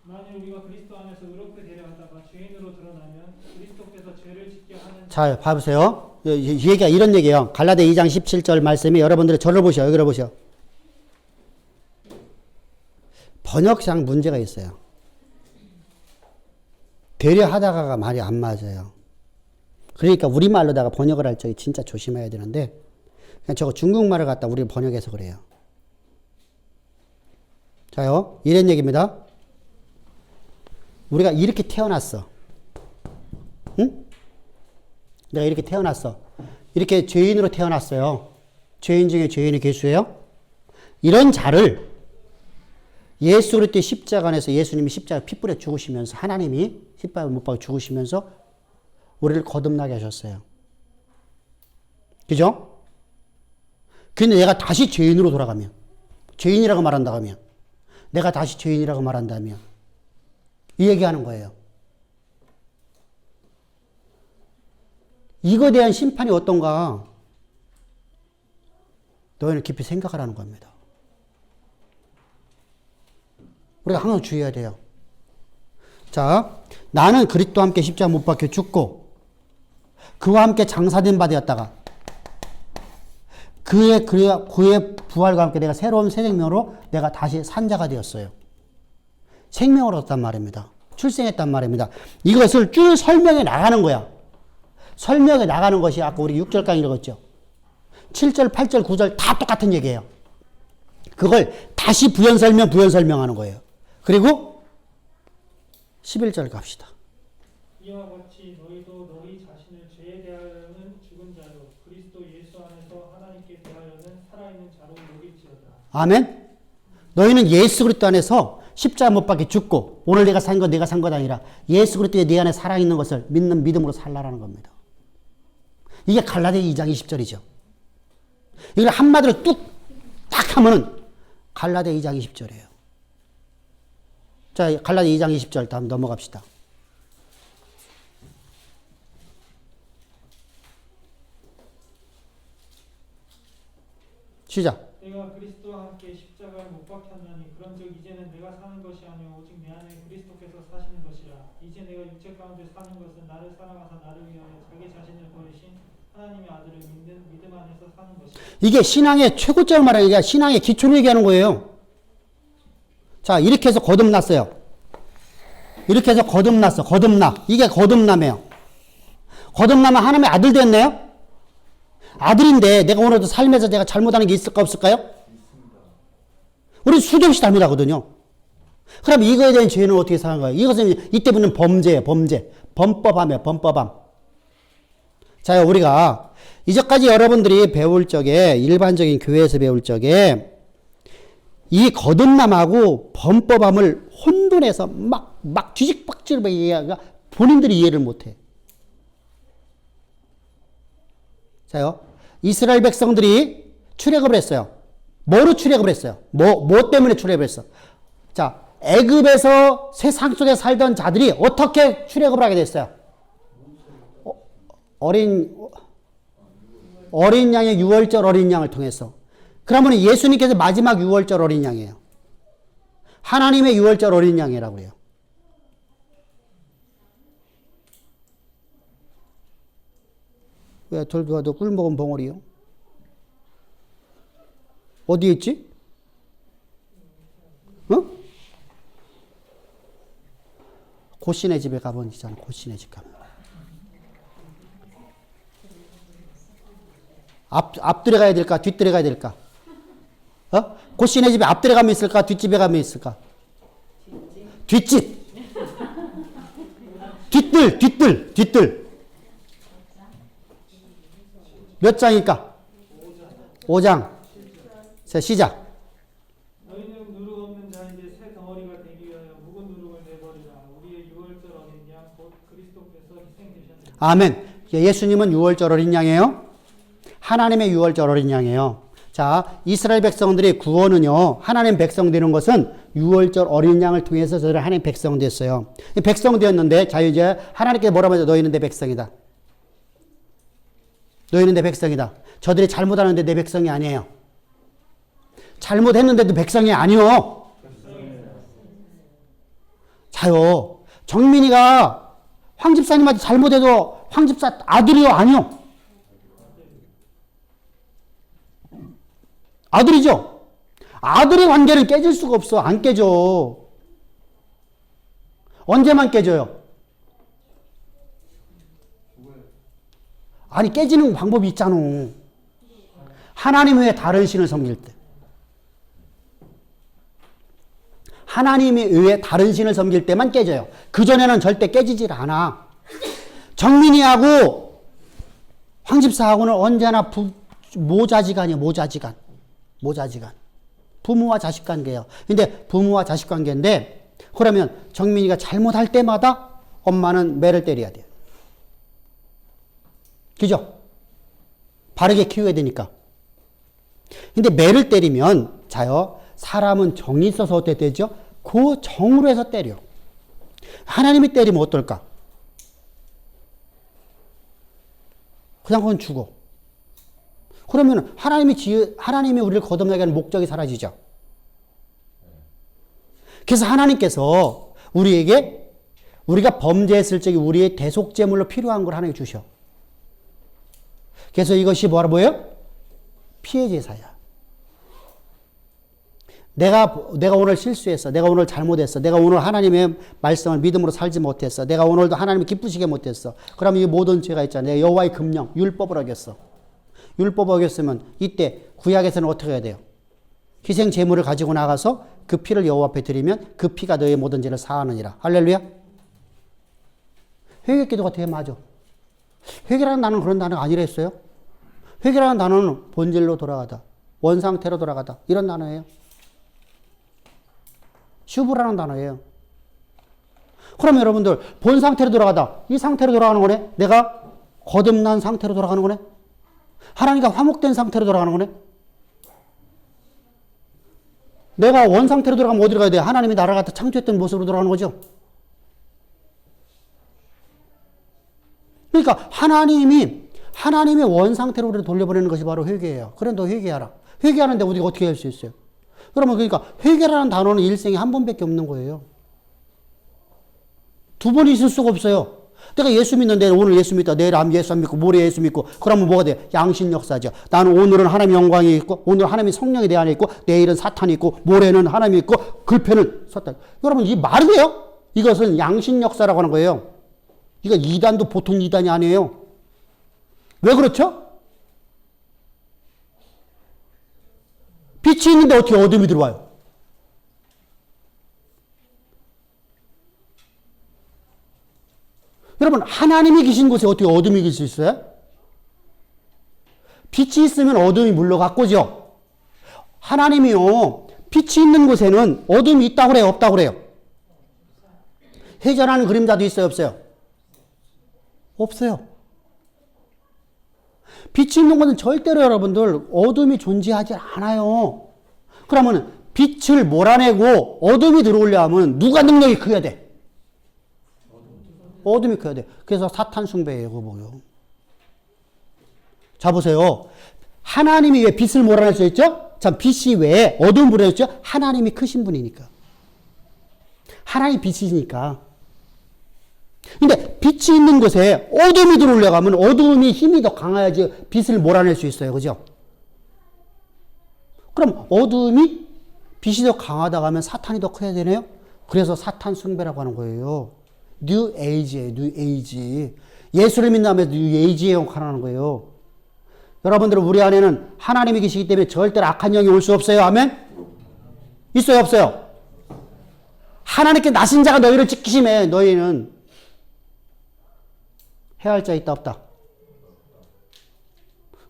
만일 우리가 그리스도 안에서 의롭게 되려 하다가 죄인으로 드러나면 그리스도께서 죄를 짓게 하는 자, 봐보세요. 이 얘기가 이런 얘기예요. 갈라디아 2장 17절 말씀이 여러분들이 저를 보셔. 여기를 보셔. 번역상 문제가 있어요. 되려 하다가가 말이 안 맞아요. 그러니까 우리말로다가 번역을 할 적에 진짜 조심해야 되는데 그냥 저거 중국말을 갖다 우리 번역해서 그래요. 자요. 이런 얘기입니다. 우리가 이렇게 태어났어. 응? 내가 이렇게 태어났어. 이렇게 죄인으로 태어났어요. 죄인 중에 죄인의 개수예요. 이런 자를 예수 그리스도의 십자가 안에서 예수님이 십자가 피 뿌려 죽으시면서 하나님이 십자가 못 박아 죽으시면서 우리를 거듭나게 하셨어요. 그죠? 근데 내가 다시 죄인으로 돌아가면 죄인이라고 말한다면 내가 다시 죄인이라고 말한다면 이 얘기하는 거예요. 이거에 대한 심판이 어떤가? 너희는 깊이 생각하라는 겁니다. 우리가 항상 주의해야 돼요. 자, 나는 그리스도와 함께 십자가 못 박혀 죽고 그와 함께 장사된 바 되었다가 그의 부활과 함께 내가 새로운 새 생명으로 내가 다시 산 자가 되었어요. 생명을 얻었단 말입니다. 출생했단 말입니다. 이것을 쭉 설명해 나가는 거야. 설명해 나가는 것이 아까 우리 6절 강의 읽었죠. 7절, 8절, 9절 다 똑같은 얘기예요. 그걸 다시 부연 설명하는 거예요. 그리고 11절 갑시다. 이와 같이 너희도 너희 자신을 죄에 대하여는 죽은 자로 그리스도 예수 안에서 하나님께 대하여는 살아있는 자로 여길지어다. 아멘. 너희는 예수 그리스도 안에서 십자가 못 박혀 죽고 오늘 내가 산 건 내가 산 것 아니라 예수 그리스도의 내 안에 살아있는 것을 믿는 믿음으로 살라라는 겁니다. 이게 갈라디아 2장 20절이죠. 이걸 한마디로 뚝딱 하면은 갈라디아 2장 20절이에요. 자, 갈라디아 2장 20절 다음 넘어갑시다. 시작. 내가 그리스도와 함께 십자가에 못 박혔나니 그런즉 이제는 내가 사는 것이 아니요 오직 내 안에 그리스도께서 사시는 것이라. 이제 내가 육체 가운데 사는 것은 나를 사랑하사 나를 위하여 자기 자신을 버리신 하나님의 아들을 믿는 믿음 안에서 사는 것이라. 이게 신앙의 최고점을 말하는 게 신앙의 기초를 얘기하는 거예요. 자, 이렇게 해서 거듭났어요. 이렇게 해서 거듭났어. 거듭나. 이게 거듭남이에요. 거듭나면 하나님의 아들 됐네요. 아들인데 내가 오늘도 삶에서 내가 잘못하는 게 있을까 없을까요? 우리 수없이 잘못하거든요. 그럼 이거에 대한 죄는 어떻게 사는 거예요? 이것은 이 때문에 범죄예요. 범죄. 범법함이에요. 범법함. 자, 우리가 이제까지 여러분들이 배울 적에 일반적인 교회에서 배울 적에 이 거듭남하고 범법함을 혼돈해서 막 뒤집박질을 이해하가 본인들이 이해를 못해. 자요. 이스라엘 백성들이 출애굽을 했어요. 뭐로 출애굽을 했어요? 뭐 때문에 출애굽을 했어? 자, 애굽에서 세상 속에 살던 자들이 어떻게 출애굽을 하게 됐어요? 어린 양의 유월절 어린 양을 통해서. 그러면 예수님께서 마지막 유월절 어린 양이에요. 하나님의 유월절 어린 양이라고 그래요. 왜 돌비가 너 꿀 먹은 봉오리요? 어디에 있지? 어? 고씨네 집에 가면 있잖아. 고씨네 집 가면. 앞들에 가야 될까? 뒷들에 가야 될까? 어? 고씨네 집에 앞들에 가면 있을까? 뒷집에 가면 있을까? 뒷집. 뒷들. 몇 장일까? 5장. 자, 시작. 너희는 누룩 없는 자인데 새 덩어리가 되기 위하여 묵은 누룩을 내버리라. 우리의 유월절 어린 양 곧 그리스도께서 희생되셨느니라. 아멘. 예수님은 유월절 어린 양이에요. 하나님의 유월절 어린 양이에요. 자, 이스라엘 백성들의 구원은요, 하나님 백성 되는 것은 유월절 어린 양을 통해서 저들 하나님 백성 됐어요. 백성 되었는데, 자, 이제 하나님께 뭐라고 하죠? 너희는 내 백성이다. 너희는 내 백성이다. 저들이 잘못하는데 내 백성이 아니에요. 잘못했는데도 백성이 아니요. 자요. 정민이가 황 집사님한테 잘못해도 황 집사 아들이요? 아니요. 아들이죠. 아들의 관계를 깨질 수가 없어. 안 깨져. 언제만 깨져요? 아니, 깨지는 방법이 있잖아. 하나님 외에 다른 신을 섬길 때. 하나님 외에 다른 신을 섬길 때만 깨져요. 그전에는 절대 깨지질 않아. 정민이하고 황집사하고는 언제나 모자지간이에요. 모자지간. 부모와 자식 관계예요. 근데 부모와 자식 관계인데, 그러면 정민이가 잘못할 때마다 엄마는 매를 때려야 돼요. 그죠? 바르게 키워야 되니까. 근데 매를 때리면, 자요, 사람은 정이 있어서 어떻게 되죠? 그 정으로 해서 때려. 하나님이 때리면 어떨까? 그냥 그건 죽어. 그러면 하나님이 우리를 거듭나게 하는 목적이 사라지죠. 그래서 하나님께서 우리에게 우리가 범죄했을 적에 우리의 대속제물로 필요한 걸 하나님이 주셔. 그래서 이것이 뭐예요? 피해 제사야. 내가 오늘 실수했어. 내가 오늘 잘못했어. 내가 오늘 하나님의 말씀을 믿음으로 살지 못했어. 내가 오늘도 하나님을 기쁘시게 못했어. 그럼 이 모든 죄가 있잖아. 내가 여호와의 금령, 율법을 어겼어. 율법을 어겼으면 이때 구약에서는 어떻게 해야 돼요? 희생 제물을 가지고 나가서 그 피를 여호와 앞에 드리면 그 피가 너의 모든 죄를 사하느니라. 할렐루야. 회개 기도가 되게 맞아. 회개라는 단어는 그런 단어가 아니라 했어요. 회개라는 단어는 본질로 돌아가다. 원상태로 돌아가다. 이런 단어예요. 슈브라는 단어예요. 그럼 여러분들 본 상태로 돌아가다. 이 상태로 돌아가는 거네. 내가 거듭난 상태로 돌아가는 거네. 하나님과 화목된 상태로 돌아가는 거네. 내가 원 상태로 돌아가면 어디로 가야 돼? 하나님이 나를 갖다 창조했던 모습으로 돌아가는 거죠. 그러니까 하나님의 원 상태로 우리를 돌려보내는 것이 바로 회개예요. 그래 너 회개하라. 회개하는데 우리가 어떻게 할 수 있어요? 그러면 그러니까 회개라는 단어는 일생에 한 번밖에 없는 거예요. 두 번 있을 수가 없어요. 내가 예수 믿는데 오늘 예수 믿다 내일 예수 안 믿고 모레 예수 믿고 그러면 뭐가 돼? 양심 역사죠. 나는 오늘은 하나님의 영광이 있고 오늘 하나님의 성령이 내 안에 있고 내일은 사탄이 있고 모레는 하나님이 있고 글패는 사탄. 여러분 이 말이 돼요? 이것은 양심 역사라고 하는 거예요. 이거 이단도 보통 이단이 아니에요. 왜 그렇죠? 빛이 있는데 어떻게 어둠이 들어와요? 여러분 하나님이 계신 곳에 어떻게 어둠이 계실 수 있어요? 빛이 있으면 어둠이 물러갔고죠. 하나님이요. 빛이 있는 곳에는 어둠이 있다고 그래요? 없다고 그래요? 회전하는 그림자도 있어요? 없어요? 없어요. 빛이 있는 곳은 절대로 여러분들 어둠이 존재하지 않아요. 그러면 빛을 몰아내고 어둠이 들어오려 하면 누가 능력이 커야 돼? 어둠이 커야 돼. 그래서 사탄 숭배예요. 그거 뭐요? 자 보세요. 하나님이 왜 빛을 몰아낼 수 있죠? 참 빛이 왜 어둠을 몰아냈죠? 하나님이 크신 분이니까. 하나님이 빛이니까. 근데 빛이 있는 곳에 어둠이 들어오려고 하면 어둠이 힘이 더 강해야지 빛을 몰아낼 수 있어요. 그죠? 그럼 어둠이 빛이 더 강하다고 하면 사탄이 더 커야 되네요? 그래서 사탄 숭배라고 하는 거예요. 뉴 에이지예요. 뉴 에이지. 예수를 믿는다면 뉴 에이지에 역할하는 거예요. 여러분들은 우리 안에는 하나님이 계시기 때문에 절대로 악한 영이 올 수 없어요. 아멘? 있어요? 없어요? 하나님께 나신 자가 너희를 지키심에 너희는 해야 할 자 있다 없다.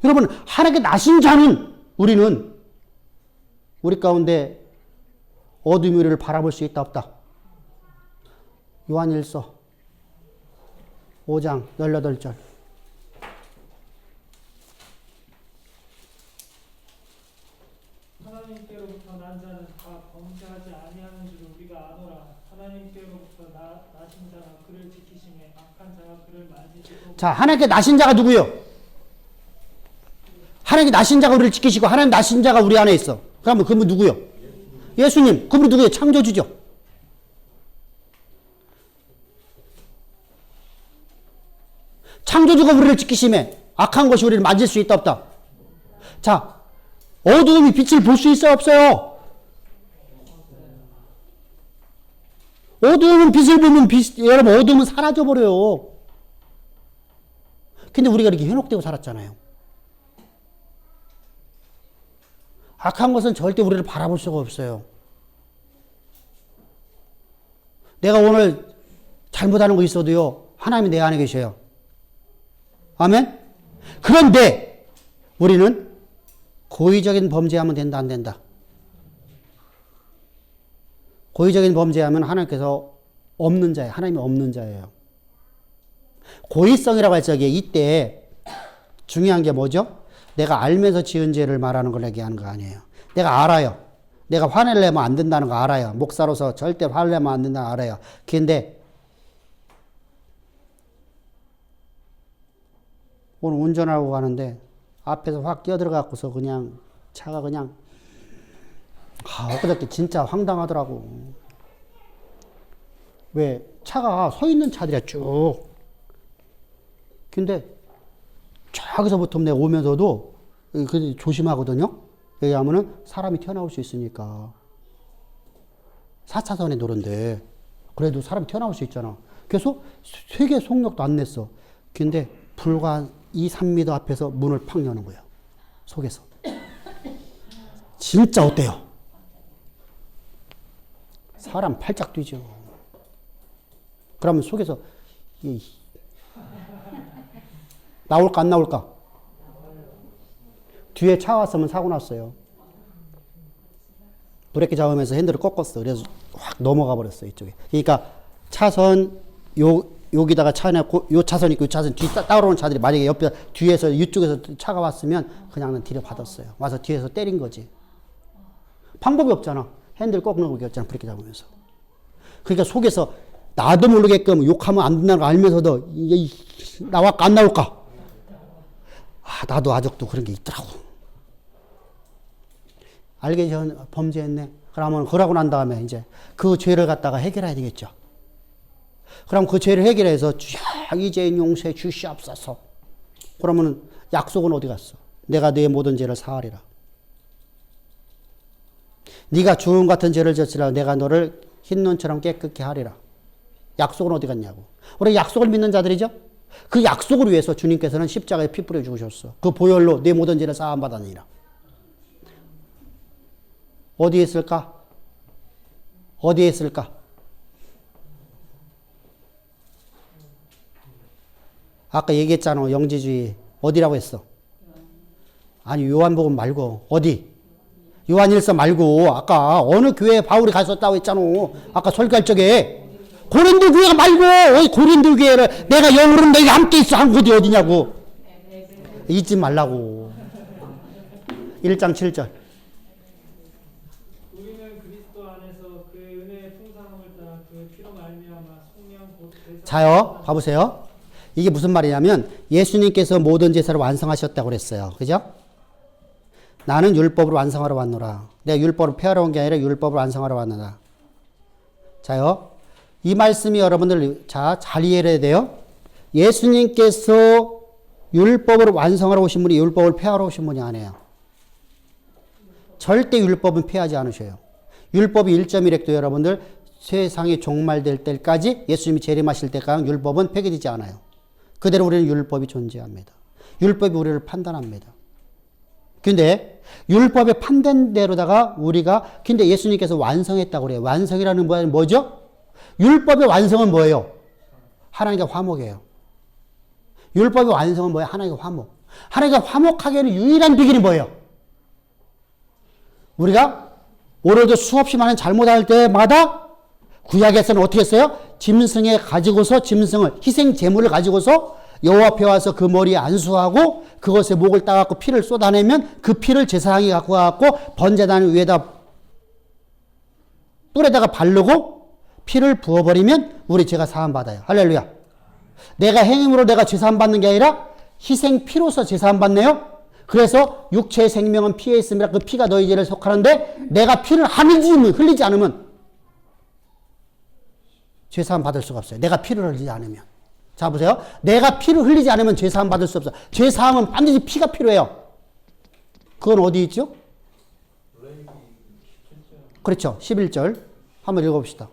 여러분 하나님께 나신 자는 우리는 우리 가운데 어둠이 우리를 바라볼 수 있다 없다. 요한일서 5장 18절. 하나님께로부터 난 자는 다 범죄하지 아니하는 줄 우리가 아노라. 하나님께로부터 나신 자가 그를 지키심에 악한 자가 그를 만지지도. 자, 하나님께 나신 자가 누구요? 하나님께 나신 자가 우리를 지키시고 하나님 나신 자가 우리 안에 있어. 그러면 그분 누구요? 예수님. 그분이 누구예요? 창조주죠. 창조주가 우리를 지키심에 악한 것이 우리를 만질 수 있다 없다. 자, 어두움이 빛을 볼 수 있어요 없어요? 어두움은 빛을 보면 여러분 어두움은 사라져 버려요. 근데 우리가 이렇게 현혹되고 살았잖아요. 악한 것은 절대 우리를 바라볼 수가 없어요. 내가 오늘 잘못하는 거 있어도요, 하나님이 내 안에 계셔요. 아멘? 그런데 우리는 고의적인 범죄하면 된다, 안 된다? 고의적인 범죄하면 하나님께서 없는 자예요. 하나님이 없는 자예요. 고의성이라고 할 적에 이때 중요한 게 뭐죠? 내가 알면서 지은 죄를 말하는 걸 얘기하는 거 아니에요. 내가 알아요. 내가 화를 내면 안 된다는 거 알아요. 목사로서 절대 화를 내면 안 된다는 거 알아요. 근데 오늘 운전하고 가는데 앞에서 확 끼어들어갖고서 그냥 차가 그냥 엊그저께 진짜 황당하더라고. 왜 차가 서 있는 차들이야 쭉. 근데 쫙 저기서부터 내가 오면서도 조심하거든요. 왜냐하면은 사람이 튀어나올 수 있으니까. 4차선에 도로인데 그래도 사람이 튀어나올 수 있잖아. 그래서 되게 속력도 안 냈어. 근데 불과 2, 3m 앞에서 문을 팍 여는 거야. 속에서. 진짜 어때요? 사람 팔짝 뛰죠. 그러면 속에서 나올까 안 나올까? 뒤에 차 왔으면 사고 났어요. 브레이크 잡으면서 핸들을 꺾었어. 그래서 확 넘어가 버렸어, 이쪽에. 그러니까 차선 여기다가 차 내고 요 차선 있고 요 차선 뒤 따라오는 차들이 만약에 옆에 뒤에서 이쪽에서 차가 왔으면 그냥 들여받았어요. 와서 뒤에서 때린 거지. 방법이 없잖아. 핸들 꺾는 거였잖아. 브레이크 잡으면서. 그러니까 속에서 나도 모르게끔 욕하면 안 된다는 거 알면서도 나올까 안 나올까? 나도 아직도 그런 게 있더라고. 알게 전 범죄했네. 그러면 그러고 난 다음에 이제 그 죄를 갖다가 해결해야 되겠죠. 그럼 그 죄를 해결해서 주야 이제 용서해 주시옵소서. 그러면 약속은 어디 갔어? 내가 네 모든 죄를 사하리라. 네가 주음 같은 죄를 졌으라 내가 너를 흰 눈처럼 깨끗게 하리라. 약속은 어디 갔냐고. 우리 약속을 믿는 자들이죠. 그 약속을 위해서 주님께서는 십자가에 피 뿌려 죽으셨어. 그 보혈로 네 모든 죄를 사함 받았느니라. 어디에 있을까? 어디에 있을까? 아까 얘기했잖아. 영지주의. 어디라고 했어? 아니 요한복음 말고 어디? 요한일서 말고 아까 어느 교회에 바울이 갔었다고 했잖아. 아까 설교할 적에. 고린도 교회가 말고 고린도 교회를 내가 영으로 너희가 함께 있어 한 곳이 어디냐고. 잊지 말라고. 1장 7절. 우리는 그리스도 안에서 그 은혜의 풍성함을 따라 그 피로 말미암아 성령 곧 자요. 가보세요. 이게 무슨 말이냐면 예수님께서 모든 제사를 완성하셨다고 그랬어요. 그죠? 나는 율법을 완성하러 왔노라. 내가 율법을 폐하러 온 게 아니라 율법을 완성하러 왔노라. 자요. 이 말씀이 여러분들 잘 이해해야 돼요. 예수님께서 율법을 완성하러 오신 분이 율법을 폐하러 오신 분이 아니에요. 절대 율법은 폐하지 않으셔요. 율법이 1.1획도 여러분들 세상이 종말될 때까지 예수님이 재림하실 때까지 율법은 폐기되지 않아요. 그대로 우리는 율법이 존재합니다. 율법이 우리를 판단합니다. 근데 율법에 판단 대로다가 우리가 근데 예수님께서 완성했다고 그래요. 완성이라는 건 뭐죠? 율법의 완성은 뭐예요? 하나님과 화목이에요. 율법의 완성은 뭐예요? 하나님과 화목. 하나님과 화목하게 하는 유일한 비결이 뭐예요? 우리가 오늘도 수없이 많은 잘못할 때마다 구약에서는 어떻게 했어요? 짐승을 희생 제물을 가지고서 여호와 앞에 와서 그 머리에 안수하고 그것에 목을 따갖고 피를 쏟아내면 그 피를 제사장이 갖고 와갖고 번제단 위에다 뿔에다가 바르고 피를 부어버리면 우리 죄가 사함 받아요. 할렐루야. 내가 행함으로 내가 죄 사함 받는 게 아니라 희생 피로서 죄 사함 받네요. 그래서 육체의 생명은 피에 있습니다. 그 피가 너희 죄를 속하는데 내가 피를 흘리지 않으면 죄 사함 받을 수가 없어요. 내가 피를 흘리지 않으면. 자 보세요. 내가 피를 흘리지 않으면 죄 사함 받을 수 없어. 죄 사함은 반드시 피가 필요해요. 그건 어디 있죠? 그렇죠. 11절 한번 읽어봅시다.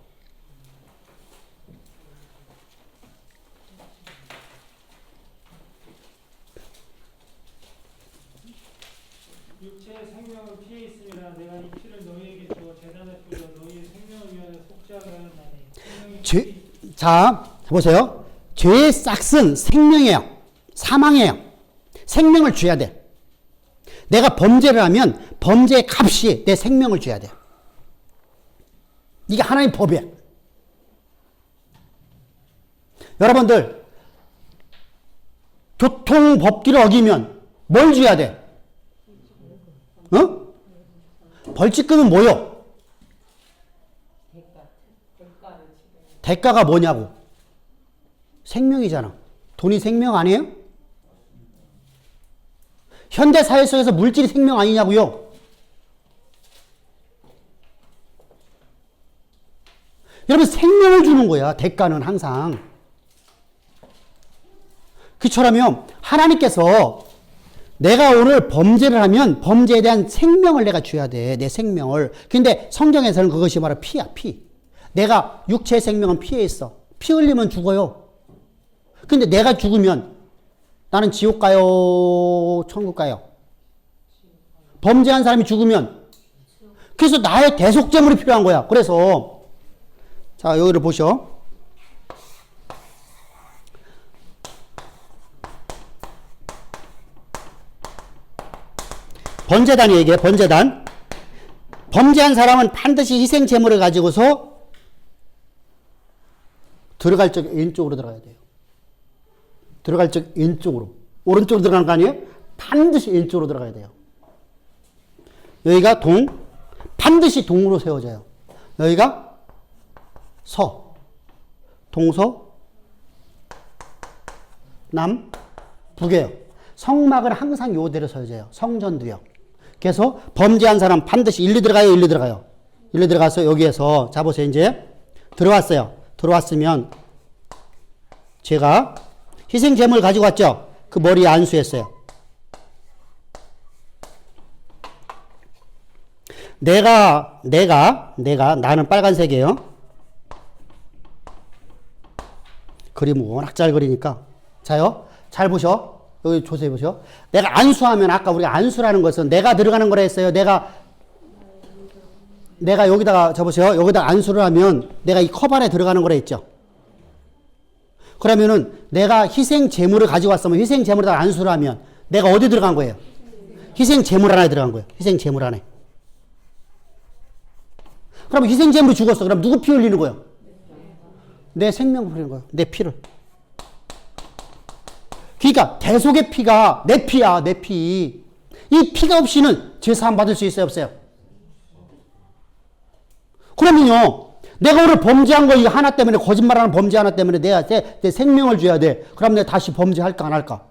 육체의 생명은 피에 있음이라 내가 이 피를 너희에게 주어 제단에 뿌려 너희의 생명을 위하여 속죄하게 하였나니. 자 보세요. 죄의 싹은 생명이에요. 사망이에요. 생명을 줘야 돼. 내가 범죄를 하면 범죄의 값이 내 생명을 줘야 돼. 이게 하나의 법이야. 여러분들 교통법규를 어기면 뭘 줘야 돼? 벌칙금은 뭐요? 대가가 뭐냐고. 생명이잖아. 돈이 생명 아니에요? 현대사회 속에서 물질이 생명 아니냐고요. 여러분 생명을 주는 거야. 대가는 항상. 그처럼요. 하나님께서 내가 오늘 범죄를 하면 범죄에 대한 생명을 내가 줘야 돼. 내 생명을. 근데 성경에서는 그것이 바로 피야, 피. 내가 육체의 생명은 피에 있어. 피 흘리면 죽어요. 근데 내가 죽으면 나는 지옥 가요? 천국 가요? 범죄한 사람이 죽으면. 그래서 나의 대속제물이 필요한 거야. 그래서 자, 여기를 보셔. 번제단이 얘기해. 번제단. 범죄한 사람은 반드시 희생 제물을 가지고서 들어갈 적 왼쪽으로 들어가야 돼요. 들어갈 적 왼쪽으로. 오른쪽으로 들어가는 거 아니에요? 반드시 왼쪽으로 들어가야 돼요. 여기가 동. 반드시 동으로 세워져요. 여기가 서. 동서. 남. 북이에요. 성막은 항상 요대로 서져요. 성전도요. 그래서 범죄한 사람 반드시 일로 들어가요. 일로 들어가요. 일로 들어가서 여기에서 자 보세요. 이제 들어왔어요. 들어왔으면 제가 희생 제물 가지고 왔죠. 그 머리에 안수했어요. 나는 빨간색이에요. 그림 워낙 잘 그리니까. 자요. 잘 보셔. 여기 조세히 보셔. 내가 안수하면 아까 우리가 안수라는 것은 내가 들어가는 거라 했어요. 내가 여기다가 잡으세요. 여기다 안수를 하면 내가 이 컵 안에 들어가는 거라 했죠. 그러면은 내가 희생 제물을 가지고 왔으면 희생 제물에다 안수를 하면 내가 어디 들어간 거예요? 희생 제물 안에 들어간 거예요. 희생 제물 안에. 그럼 희생 제물이 죽었어. 그럼 누구 피 흘리는 거예요? 내 생명 흘리는 거예요. 내 피를. 그러니까 대속의 피가 내 피야. 내 피. 이 피가 없이는 죄사함 받을 수 있어요? 없어요? 그러면요. 내가 오늘 범죄한 거 이거 하나 때문에 거짓말하는 범죄 하나 때문에 내 생명을 줘야 돼. 그럼 내가 다시 범죄할까 안 할까?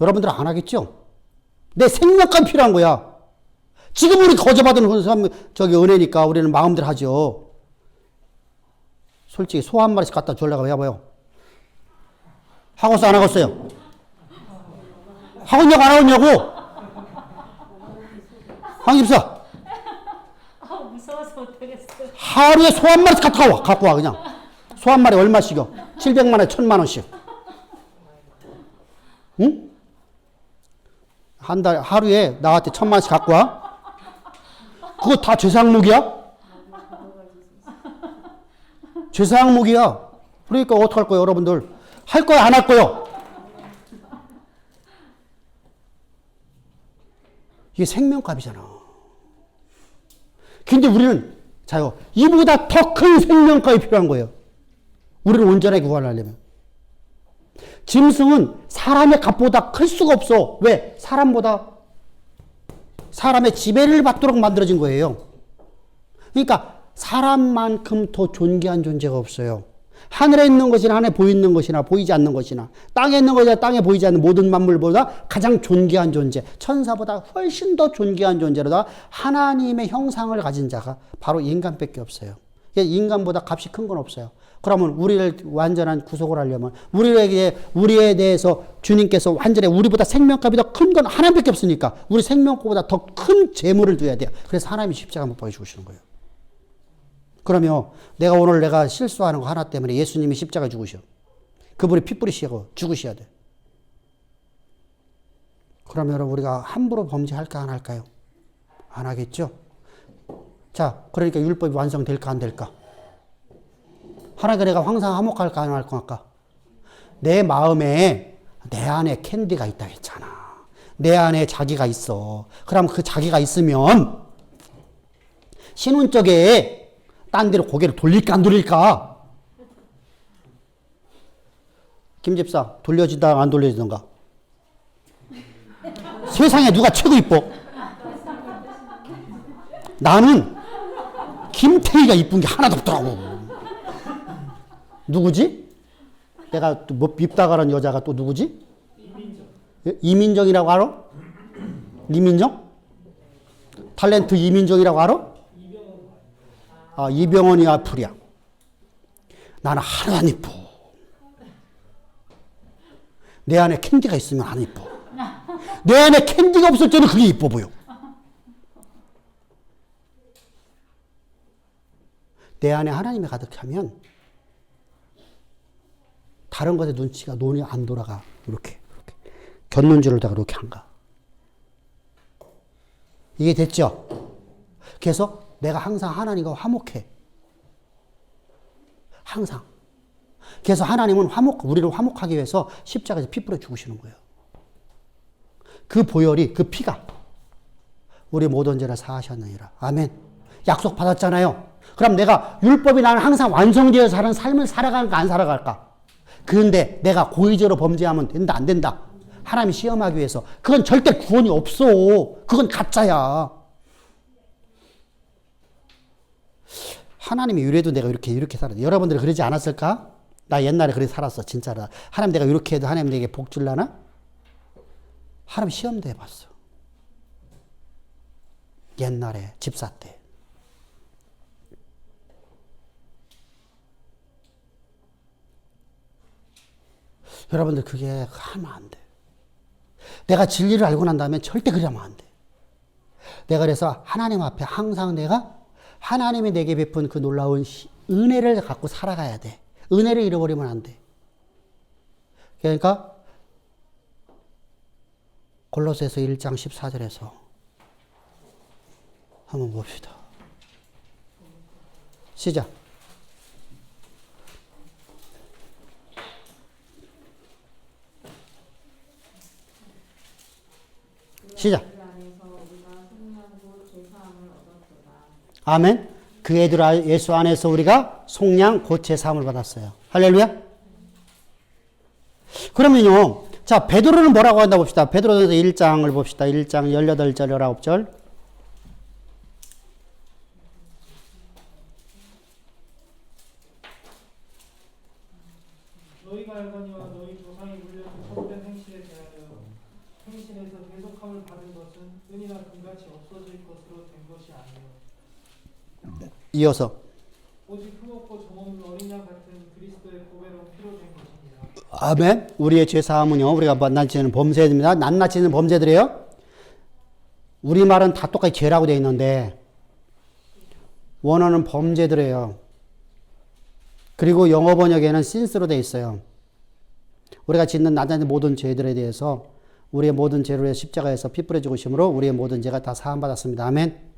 여러분들은 안 하겠죠? 내 생명감 필요한 거야. 지금 우리 거저받은 사람 저기 은혜니까 우리는 마음대로 하죠. 솔직히 소 한 마리씩 갖다 주려고 해봐요. 하고서 안 하겠어요? 하겠냐고 안 하겠냐고? 황 집사. 무서워서 못하겠어요. 하루에 소 한 마리씩 갖고 와 그냥. 소 한 마리 얼마씩이요? 700만 원, 1000만 원씩. 응? 한 달 하루에 나한테 1000만 원씩 갖고 와. 그거 다 죄상목이야? 죄상목이야. 그러니까 어떡할 거예요, 여러분들? 할 거야, 안 할 거요? 이게 생명값이잖아. 근데 우리는, 자요, 이보다 더 큰 생명값이 필요한 거예요. 우리를 온전하게 구원하려면. 짐승은 사람의 값보다 클 수가 없어. 왜? 사람의 지배를 받도록 만들어진 거예요. 그러니까 사람만큼 더 존귀한 존재가 없어요. 하늘에 있는 것이나 하늘에 보이는 것이나 보이지 않는 것이나 땅에 있는 것이나 땅에 보이지 않는 모든 만물보다 가장 존귀한 존재, 천사보다 훨씬 더 존귀한 존재로다 하나님의 형상을 가진 자가 바로 인간밖에 없어요. 인간보다 값이 큰 건 없어요. 그러면 우리를 완전한 구속을 하려면 우리에 대해서 주님께서 완전히 우리보다 생명값이 더 큰 건 하나님밖에 없으니까 우리 생명값보다 더 큰 재물을 둬야 돼요. 그래서 하나님이 십자가 못 박아 주시는 거예요. 그러면 내가 실수하는 거 하나 때문에 예수님이 십자가 죽으셔. 그분이 피 뿌리시고 죽으셔야 돼. 그러면 여러분 우리가 함부로 범죄할까 안 할까요? 안 하겠죠? 자, 그러니까 율법이 완성될까 안 될까? 하나님과 내가 항상 화목할까 안 할까? 내 마음에 내 안에 캔디가 있다 했잖아. 내 안에 자기가 있어. 그럼 그 자기가 있으면 신혼 쪽에 딴 데로 고개를 돌릴까 안 돌릴까? 김 집사 돌려지다 안 돌려지던가? 세상에 누가 최고 이뻐? 나는 김태희가 이쁜 게 하나도 없더라고. 누구지? 내가 또 뭐 밉다가는 여자가 또 누구지? 이민정이라고 알아? 이민정? 탤런트 이민정이라고 알아? 아, 이병헌이 앞플이야. 나는 하나도 안 이뻐. 내 안에 캔디가 있으면 안 이뻐. 내 안에 캔디가 없을 때는 그게 이뻐 보여. 내 안에 하나님이 가득하면 다른 것에 눈이 안 돌아가. 이렇게 곁눈질로다가 이렇게 안 가. 이게 됐죠? 그래서 내가 항상 하나님과 화목해. 항상. 그래서 하나님은 우리를 화목하기 위해서 십자가에서 피 뿌려 죽으시는 거예요. 그 보혈이, 그 피가 우리 모든 죄를 사하셨느니라. 아멘. 약속 받았잖아요. 그럼 내가 율법이 나는 항상 완성되어 사는 삶을 살아갈까 안 살아갈까? 그런데 내가 고의적으로 범죄하면 된다 안 된다? 하나님이 시험하기 위해서. 그건 절대 구원이 없어. 그건 가짜야. 하나님이 이래도 내가 이렇게 살아. 여러분들이 그러지 않았을까? 나 옛날에 그렇게 살았어. 진짜로. 하나님 내가 이렇게 해도 하나님 내게 복 줄라나? 하나님 시험도 해봤어. 옛날에 집사 때. 여러분들 그게 하면 안 돼. 내가 진리를 알고 난 다음에 절대 그러면 안 돼. 내가 그래서 하나님 앞에 항상 내가 하나님이 내게 베푼 그 놀라운 은혜를 갖고 살아가야 돼. 은혜를 잃어버리면 안 돼. 그러니까 골로새서 1장 14절에서 한번 봅시다. 시작. 시작. 아멘. 그 애들 예수 안에서 우리가 속량 곧 제사함을 받았어요. 할렐루야. 그러면요. 자, 베드로는 뭐라고 한다 봅시다. 베드로전서 1장을 봅시다. 1장 18절 19절. 너희가 알거니와 너희 조상이 물려준 참된 행실에 대하여 행실에서 대속함을 받은 것은 은이나 금같이 없어질 것으로 된 것이 아니요 이어서 오직 흠없고 정없는 어린 양 같은 그리스도의 보배로운 피로 된 것입니다. 아멘. 우리의 죄사함은요. 우리가 낱낱이는 범죄입니다. 낱낱이는 범죄들이에요. 우리말은 다 똑같이 죄라고 되어 있는데 원어는 범죄들이에요. 그리고 영어 번역에는 sin스로 되어 있어요. 우리가 짓는 낱낱이 모든 죄들에 대해서 우리의 모든 죄를 십자가에서 피 뿌려 죽으심으로 우리의 모든 죄가 다 사함받았습니다. 아멘.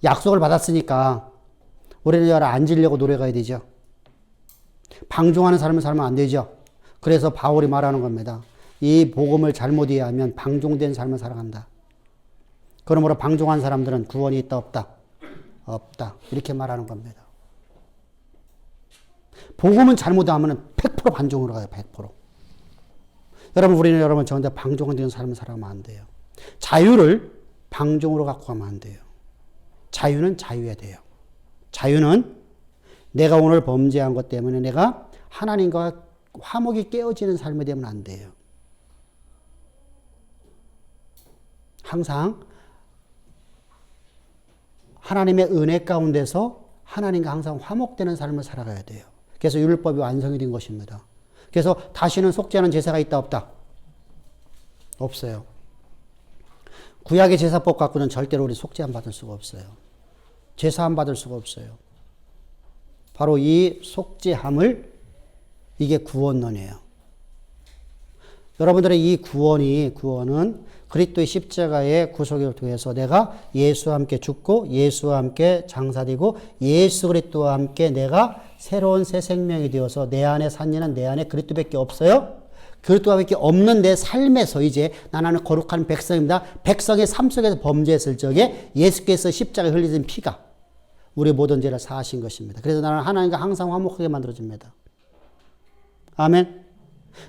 약속을 받았으니까 우리는 여러 안 지려고 노력해야 되죠. 방종하는 삶을 살면 안 되죠. 그래서 바울이 말하는 겁니다. 이 복음을 잘못 이해하면 방종된 삶을 살아간다. 그러므로 방종한 사람들은 구원이 있다 없다? 없다. 이렇게 말하는 겁니다. 복음은 잘못하면 100% 반종으로 가요. 100%. 우리는 여러분 저한테 방종된 삶을 살아가면 안 돼요. 자유를 방종으로 갖고 가면 안 돼요. 자유는 자유해야 돼요. 자유는 내가 오늘 범죄한 것 때문에 내가 하나님과 화목이 깨어지는 삶이 되면 안 돼요. 항상 하나님의 은혜 가운데서 하나님과 항상 화목되는 삶을 살아가야 돼요. 그래서 율법이 완성이 된 것입니다. 그래서 다시는 속죄 하는 제사가 있다 없다? 없어요. 구약의 제사법 갖고는 절대로 우리 속죄 안 받을 수가 없어요. 제사 안 받을 수가 없어요. 바로 이 속죄함을 이게 구원론이에요. 여러분들의 이 구원은 그리스도의 십자가의 구속을 통해서 내가 예수와 함께 죽고 예수와 함께 장사되고 예수 그리스도와 함께 내가 새로운 새 생명이 되어서 내 안에 산 이는 내 안에 그리스도밖에 없어요. 그리스도밖에 없는 내 삶에서 이제 나는 거룩한 백성입니다. 백성의 삶 속에서 범죄했을 적에 예수께서 십자가에 흘리신 피가 우리 모든 죄를 사하신 것입니다. 그래서 나는 하나님과 항상 화목하게 만들어줍니다. 아멘.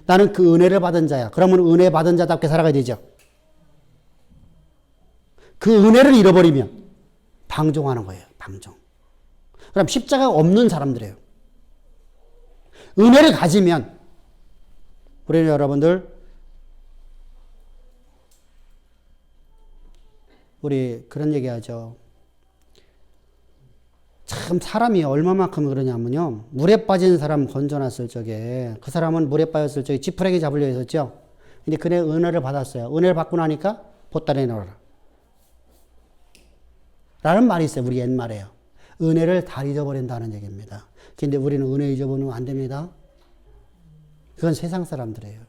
나는 그 은혜를 받은 자야. 그러면 은혜 받은 자답게 살아가야 되죠. 그 은혜를 잃어버리면 방종하는 거예요. 방종. 그럼 십자가가 없는 사람들이에요. 은혜를 가지면 우리는 여러분들 우리 그런 얘기하죠. 참 사람이 얼마만큼 그러냐면요. 물에 빠진 사람 건져놨을 적에 그 사람은 물에 빠졌을 적에 지푸라기 잡으려 했었죠. 근데 그네 은혜를 받았어요. 은혜를 받고 나니까 보따리에 넣어라. 라는 말이 있어요. 우리 옛말에요. 은혜를 다 잊어버린다는 얘기입니다. 근데 우리는 은혜 잊어버리면 안 됩니다. 그건 세상 사람들이에요.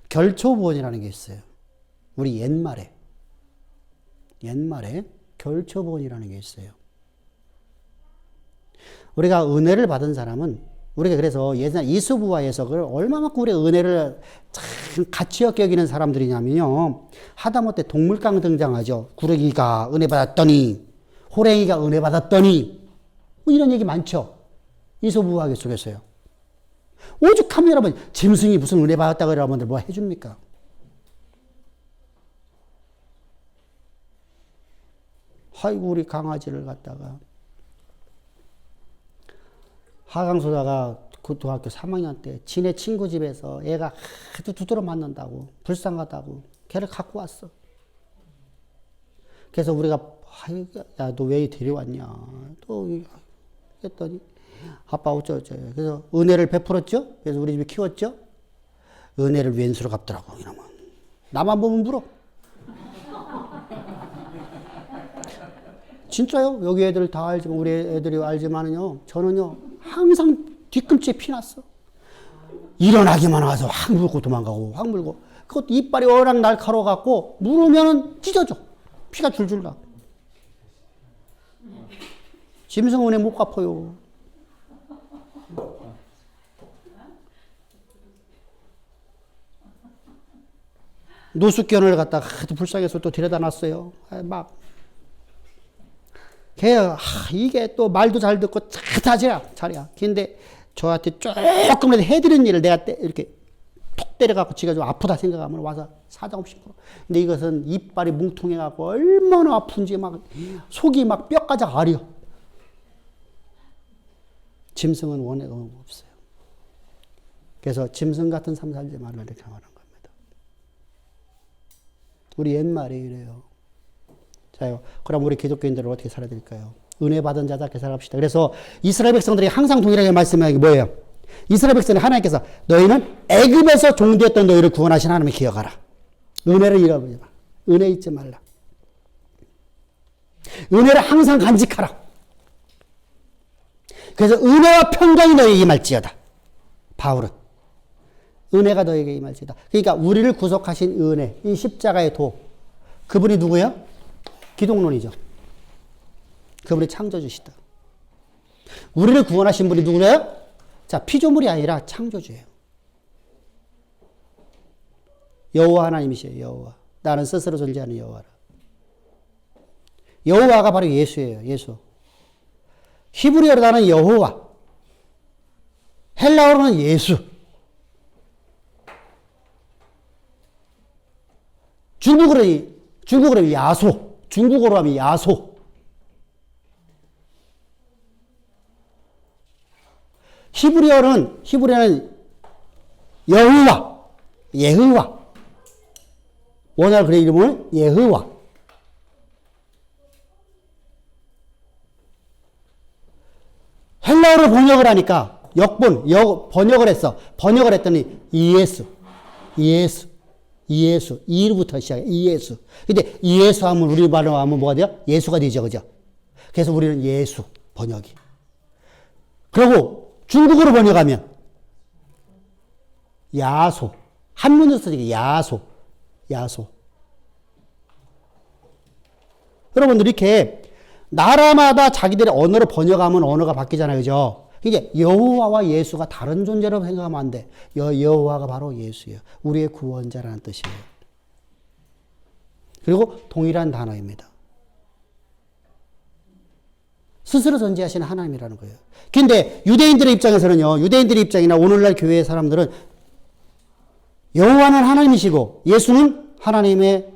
결초보온이라는 게 있어요. 우리 옛말에 결초보온이라는 게 있어요. 우리가 은혜를 받은 사람은 우리가 그래서 예전 이수부와 예석을 얼마만큼 우리 은혜를 참 가치 여기는 사람들이냐면요. 하다못해 동물강 등장하죠. 구르기가 은혜 받았더니 호랭이가 은혜 받았더니 뭐 이런 얘기 많죠. 이수부와 예속에서요. 오죽하면 여러분 짐승이 무슨 은혜 받았다고 여러분들 뭐 해줍니까? 아이고 우리 강아지를 갖다가 하강소다가 고등학교 3학년 때 지네 친구 집에서 애가 하도 두드러 맞는다고 불쌍하다고 걔를 갖고 왔어. 그래서 우리가 야 너 왜 데려왔냐 또 했더니 아빠 어쩌죠. 그래서 은혜를 베풀었죠. 그래서 우리 집에 키웠죠. 은혜를 왼수로 갚더라고 이러면 나만 보면 물어. 진짜요? 여기 애들 다 알지만 우리 애들이 알지만은요. 저는요 항상 뒤꿈치에 피났어. 일어나기만 와서 확 물고 도망가고 확 물고 그것도 이빨이 워낙 날카로워갖고 물으면 찢어져. 피가 줄줄 나. 짐승 은혜 못 갚아요. 노숙견을 갖다가 하도 불쌍해서 또 데려다 놨어요. 막 걔 이게 또 말도 잘 듣고 다 잘이야. 근데 저한테 조금이라도 해드린 일을 내가 이렇게 톡 때려갖고 지가 좀 아프다 생각하면 와서 사정없이 물어. 근데 이것은 이빨이 뭉퉁해갖고 얼마나 아픈지 막 속이 막 뼈까지 아려. 짐승은 원해가 없어요. 그래서 짐승 같은 삶 살지 말라 이렇게 말하는 겁니다. 우리 옛말이 이래요. 자요. 그럼 우리 기독교인들은 어떻게 살아야 될까요? 은혜 받은 자답게 살아갑시다. 그래서 이스라엘 백성들이 항상 동일하게 말씀하는 게 뭐예요? 이스라엘 백성이 하나님께서 너희는 애굽에서 종되었던 너희를 구원하신 하나님을 기억하라. 은혜를 잃어버리지 마. 은혜 잊지 말라. 은혜를 항상 간직하라. 그래서 은혜와 평강이 너에게 임할지어다. 바울은 은혜가 너에게 임할지어다. 그러니까 우리를 구속하신 은혜, 이 십자가의 도. 그분이 누구예요? 기독론이죠. 그분이 창조주시다. 우리를 구원하신 분이 누구예요? 자, 피조물이 아니라 창조주예요. 여호와 하나님이시에요. 여호와. 나는 스스로 존재하는 여호와라. 여호와가 바로 예수예요. 예수. 히브리어로 나는 여호와. 헬라어로는 예수. 중국어로 야소. 중국어로 하면 야소. 히브리어는 여호와, 예흐와. 원어로 그의 이름은 예흐와. 헬라어로 번역을 하니까 번역을 했어. 번역을 했더니 이예수. 이로부터 시작해. 이예수. 근데 이예수 하면 우리 말로 하면 뭐가 돼요? 예수가 되죠. 그죠? 그래서 우리는 예수 번역이. 그리고 중국어로 번역하면 야소. 한문으로 쓰니까 야소. 여러분들 이렇게 나라마다 자기들의 언어로 번역하면 언어가 바뀌잖아요. 그죠? 이게 여호와와 예수가 다른 존재라고 생각하면 안 돼. 여호와가 바로 예수예요. 우리의 구원자라는 뜻이에요. 그리고 동일한 단어입니다. 스스로 존재하시는 하나님이라는 거예요. 근데 유대인들의 입장에서는요. 유대인들의 입장이나 오늘날 교회의 사람들은 여호와는 하나님이시고 예수는 하나님의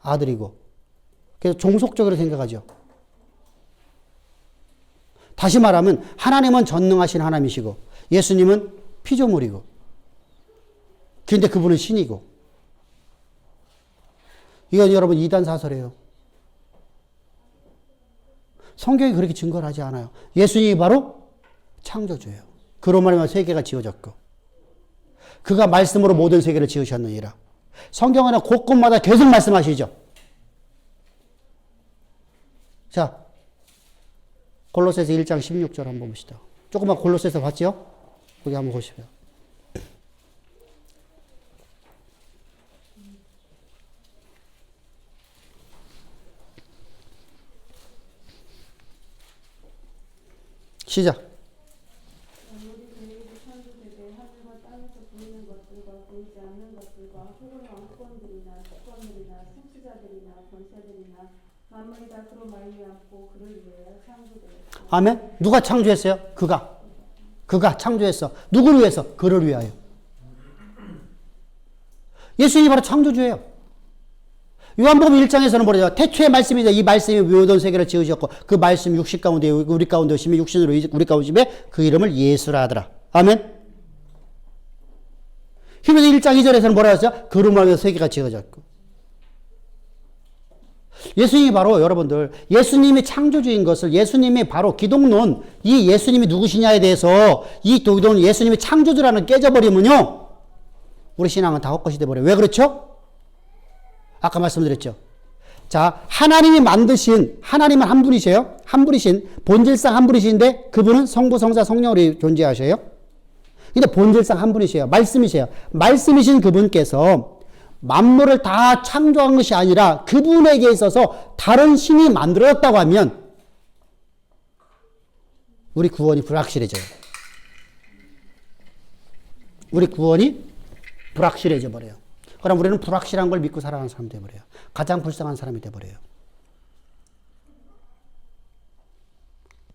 아들이고 그래서 종속적으로 생각하죠. 다시 말하면 하나님은 전능하신 하나님이시고 예수님은 피조물이고 그런데 그분은 신이고 이건 여러분 이단사설이에요. 성경이 그렇게 증거를 하지 않아요. 예수님이 바로 창조주예요. 그로 말하면 세계가 지어졌고 그가 말씀으로 모든 세계를 지으셨느니라. 성경에는 곳곳마다 계속 말씀하시죠. 자, 골로새서 1장 16절 한번 봅시다. 조금만 골로새서 봤죠? 거기 한번 보시고요. 시작. 우리 계획이 천주되되 하늘과 땅에서 보이는 것들과 보이지 않는 것들과 혹은 왕권들이나 주권들이나 통치자들이나 권세들이나 만물이 다 그로 말미암고 그를 위하여 창조되었다. 아멘. 누가 창조했어요? 그가 창조했어. 누구를 위해서? 그를 위하여. 예수님이 바로 창조주예요. 요한복음 1장에서는 뭐래요? 태초의 말씀이다. 이 말씀이 모든 세계를 지으셨고 그 말씀 육신 가운데 우리 가운데 오시며 육신으로 우리 가운데 오시며 그 이름을 예수라 하더라. 아멘. 히브리서 1장 2절에서는 뭐라 했어요? 그로 말미암아 세계가 지어졌고. 예수님이 바로 여러분들 예수님이 창조주인 것을 예수님이 바로 기독론 이 예수님이 누구시냐에 대해서 이 기독론 예수님이 창조주라는 깨져버리면요 우리 신앙은 다 헛것이 돼버려요. 왜 그렇죠? 아까 말씀드렸죠. 자, 하나님이 만드신 하나님은 한 분이세요. 한 분이신 본질상 한 분이신데 그분은 성부 성자 성령으로 존재하셔요. 근데 본질상 한 분이세요. 말씀이세요. 말씀이신 그분께서 만물을 다 창조한 것이 아니라 그분에게 있어서 다른 신이 만들어졌다고 하면 우리 구원이 불확실해져요. 우리 구원이 불확실해져 버려요. 그럼 우리는 불확실한 걸 믿고 살아가는 사람이 되어버려요. 가장 불쌍한 사람이 되어버려요.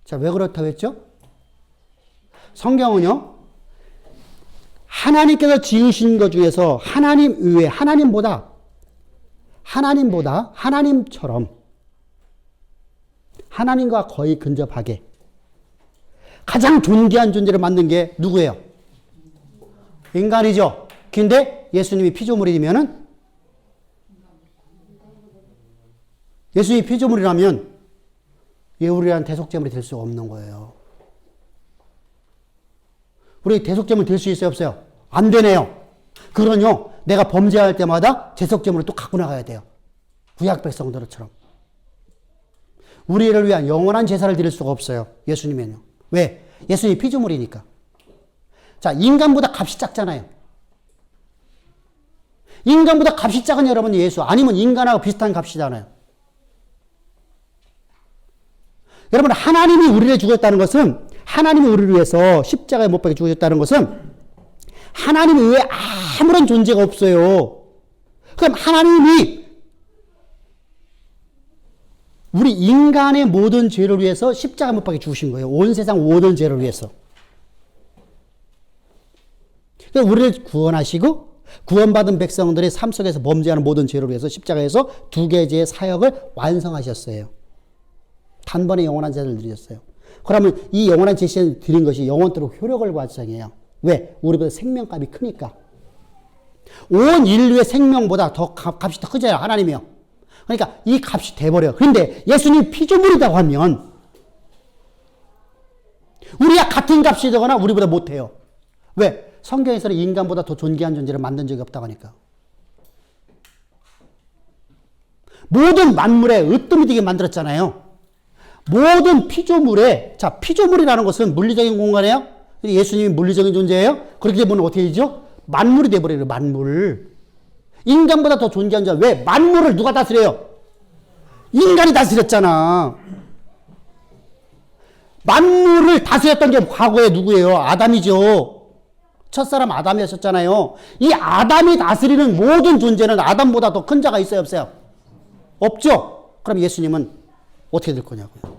자, 왜 그렇다고 했죠? 성경은요. 하나님께서 지으신 것 중에서 하나님 외에 하나님보다 하나님처럼 하나님과 거의 근접하게 가장 존귀한 존재를 만든 게 누구예요? 인간이죠. 근데 예수님이 피조물이면은 예수님이 피조물이라면 우리란 대속제물이 될 수 없는 거예요. 우리 대속제물 될 수 있어요? 없어요? 안 되네요. 그러뇨. 내가 범죄할 때마다 대속제물을 또 갖고 나가야 돼요. 구약 백성들처럼. 우리를 위한 영원한 제사를 드릴 수가 없어요. 예수님은요. 왜? 예수님이 피조물이니까. 자, 인간보다 값이 작잖아요. 인간보다 값이 작은 여러분이 예수 아니면 인간하고 비슷한 값이잖아요. 여러분 하나님이 우리를 죽였다는 것은 하나님이 우리를 위해서 십자가에 못 박혀 죽으셨다는 것은 하나님 외에 아무런 존재가 없어요. 그럼 하나님이 우리 인간의 모든 죄를 위해서 십자가에 못 박혀 죽으신 거예요. 온 세상 모든 죄를 위해서. 그러니까 우리를 구원하시고 구원받은 백성들의 삶 속에서 범죄하는 모든 죄를 위해서 십자가에서 두 개의 죄의 사역을 완성하셨어요. 단번에 영원한 제사를 드리셨어요. 그러면 이 영원한 제사를 드린 것이 영원토록 효력을 발생해요. 왜? 우리보다 생명값이 크니까. 온 인류의 생명보다 더 값이 더 크잖아요. 하나님이요. 그러니까 이 값이 돼버려요. 그런데 예수님 피조물이라고 하면 우리가 같은 값이 되거나 우리보다 못해요. 왜? 성경에서는 인간보다 더 존귀한 존재를 만든 적이 없다고 하니까. 모든 만물에 으뜸이 되게 만들었잖아요. 모든 피조물에, 자, 피조물이라는 것은 물리적인 공간이에요. 예수님이 물리적인 존재예요. 그렇게 되면 어떻게 되죠? 만물이 돼버려요, 만물. 인간보다 더 존귀한 존재. 왜? 만물을 누가 다스려요? 인간이 다스렸잖아. 만물을 다스렸던 게 과거에 누구예요? 아담이죠. 첫사람 아담이었잖아요. 이 아담이 다스리는 모든 존재는 아담보다 더 큰 자가 있어요, 없어요? 없죠? 그럼 예수님은 어떻게 될 거냐고요.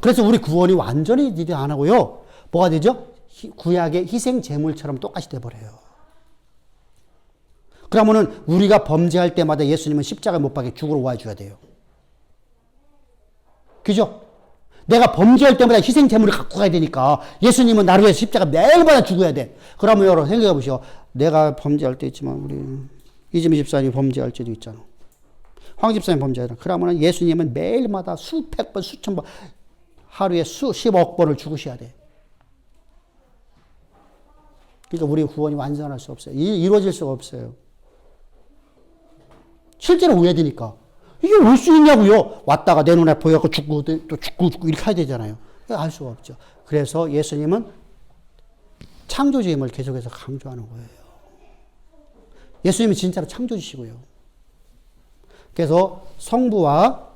그래서 우리 구원이 완전히 안 하고요. 뭐가 되죠? 구약의 희생 제물처럼 똑같이 돼버려요. 그러면은 우리가 범죄할 때마다 예수님은 십자가에 못 박혀 죽으러 와줘야 돼요. 그죠? 내가 범죄할 때마다 희생 제물을 갖고 가야 되니까 예수님은 나를 위해서 십자가 매일마다 죽어야 돼. 그러면 여러분 생각해 보시오. 내가 범죄할 때 있지만 우리 이지미 집사님이 범죄할 때도 있잖아. 황 집사님 범죄하잖아. 그러면 예수님은 매일마다 수백 번, 수천 번, 하루에 수십억 번을 죽으셔야 돼. 그러니까 우리 구원이 완전할 수 없어요. 이루어질 수가 없어요. 실제로 오해되니까. 이게 올 수 있냐고요. 왔다가 내 눈에 보여서 죽고 또 죽고 이렇게 해야 되잖아요. 알 수가 없죠. 그래서 예수님은 창조주임을 계속해서 강조하는 거예요. 예수님이 진짜로 창조주시고요. 그래서 성부와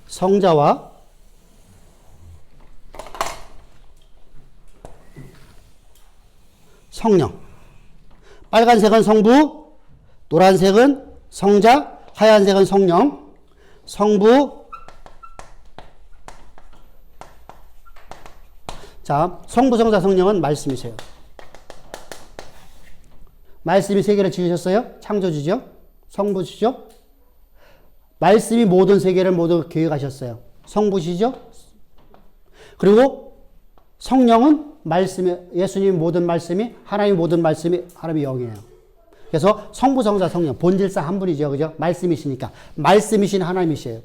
성자와 성령. 빨간색은 성부, 노란색은 성자, 하얀색은 성령. 성부. 자, 성부, 성자, 성령은 말씀이세요. 말씀이 세계를 지으셨어요? 창조주죠? 성부시죠? 말씀이 모든 세계를 모두 계획하셨어요. 성부시죠? 그리고 성령은 말씀이, 예수님 모든 말씀이, 하나님 모든 말씀이 하나님의 영이에요. 그래서 성부, 성자, 성령, 본질상 한 분이죠. 그죠? 말씀이시니까. 말씀이신 하나님이시에요.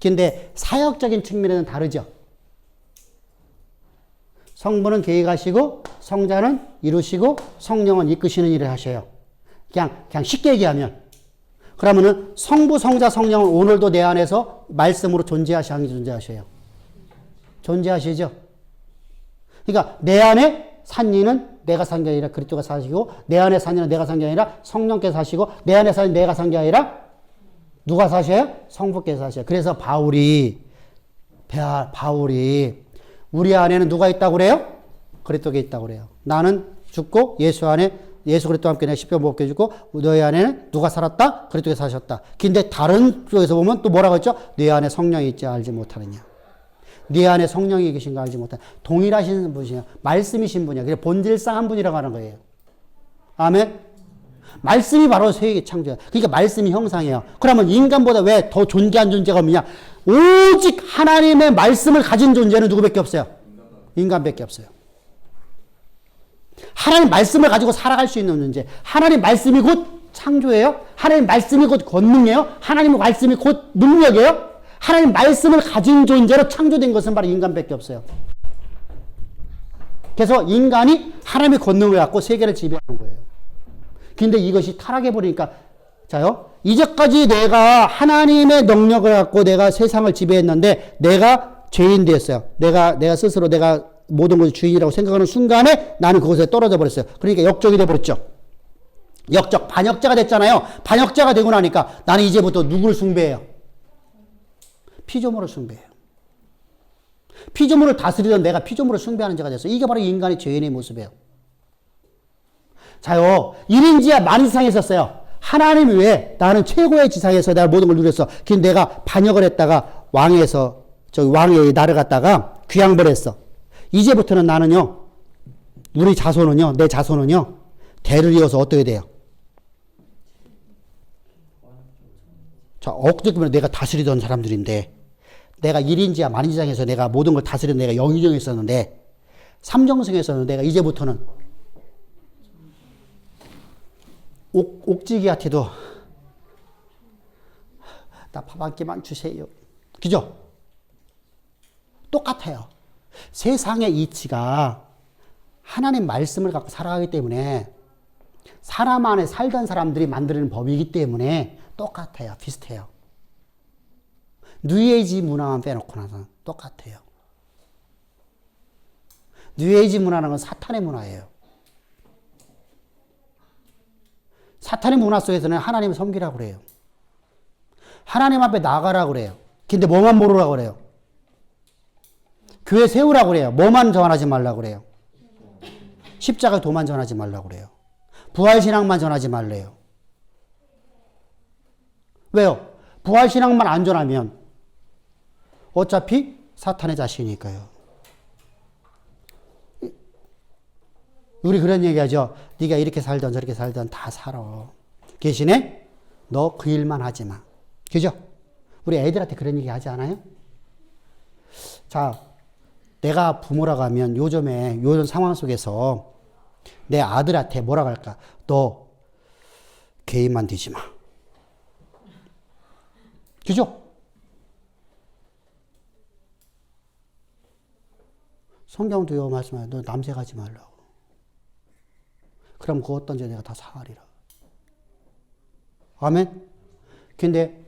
근데 사역적인 측면에는 다르죠. 성부는 계획하시고, 성자는 이루시고, 성령은 이끄시는 일을 하셔요. 그냥 쉽게 얘기하면. 그러면은 성부, 성자, 성령은 오늘도 내 안에서 말씀으로 존재하셔요. 존재하시죠? 그러니까 내 안에 산 이는 내가 산 게 아니라 그리스도가 사시고, 내 안에 산 이는 내가 산 게 아니라 성령께서 사시고, 내 안에 산 이는 내가 산 게 아니라 누가 사셔요? 성부께서 사셔요. 그래서 바울이 우리 안에는 누가 있다고 그래요? 그리스도가 있다고 그래요. 나는 죽고 예수 안에 예수 그리스도와 함께 내가 십자가 못 깨지고 너희 안에는 누가 살았다? 그리스도가 사셨다. 근데 다른 쪽에서 보면 또 뭐라고 했죠? 네 안에 성령이 있지 알지 못하느냐. 네 안에 성령이 계신가 알지 못하느냐. 동일하신 분이에요. 말씀이신 분이에요. 그래서 본질상 한 분이라고 하는 거예요. 아멘. 말씀이 바로 세계 창조예요. 그러니까 말씀이 형상이에요. 그러면 인간보다 왜 더 존귀한 존재가 없느냐? 오직 하나님의 말씀을 가진 존재는 누구밖에 없어요? 인간밖에 없어요. 하나님 말씀을 가지고 살아갈 수 있는 존재. 하나님 말씀이 곧 창조예요. 하나님 말씀이 곧 권능이에요. 하나님 말씀이 곧 능력이에요. 하나님 말씀을 가진 존재로 창조된 것은 바로 인간밖에 없어요. 그래서 인간이 하나님의 권능을 갖고 세계를 지배하는 거예요. 근데 이것이 타락해버리니까, 자요, 이제까지 내가 하나님의 능력을 갖고 내가 세상을 지배했는데 내가 죄인 됐어요. 내가 스스로 내가 모든 것을 주인이라고 생각하는 순간에 나는 그것에 떨어져 버렸어요. 그러니까 역적이 돼버렸죠. 반역자가 됐잖아요. 반역자가 되고 나니까 나는 이제부터 누구를 숭배해요? 피조물을 숭배해요. 피조물을 다스리던 내가 피조물을 숭배하는 자가 됐어요. 이게 바로 인간의 죄인의 모습이에요. 자요, 1인지하 만인상에 있었어요. 하나님 외에 나는 최고의 지상에서 내가 모든 걸 누렸어. 근데 내가 반역을 했다가 왕의 나를 갖다가 귀양벌했어. 이제부터는 나는요, 내 자손은요, 대를 이어서 어떻게 돼요? 자, 어떻게 보면 내가 다스리던 사람들인데, 내가 1인지하 만인지상에서 내가 모든 걸 다스리던 내가 영의정에 있었는데, 삼정승에서는 내가 이제부터는 옥지기한테도 나 밥 한 끼만 주세요. 그죠? 똑같아요. 세상의 이치가 하나님 말씀을 갖고 살아가기 때문에 사람 안에 살던 사람들이 만드는 법이기 때문에 똑같아요. 비슷해요. 뉴에이지 문화만 빼놓고 나서는 똑같아요. 뉴에이지 문화라는 건 사탄의 문화예요. 사탄의 문화 속에서는 하나님을 섬기라고 그래요. 하나님 앞에 나가라고 그래요. 근데 뭐만 모르라고 그래요? 교회 세우라고 그래요. 뭐만 전하지 말라고 그래요? 십자가 도만 전하지 말라고 그래요. 부활신앙만 전하지 말래요. 왜요? 부활신앙만 안 전하면 어차피 사탄의 자식이니까요. 우리 그런 얘기하죠. 네가 이렇게 살던 저렇게 살던 다 살아. 대신에 너 그 일만 하지 마. 그죠? 우리 애들한테 그런 얘기 하지 않아요? 자, 내가 부모라고 하면 요즘 상황 속에서 내 아들한테 뭐라고 할까? 너 개인만 되지 마. 그죠? 성경도요 말씀하여 너 남색하지 말라고. 그럼 그 어떤 죄 내가 다 사하리라. 아멘. 근데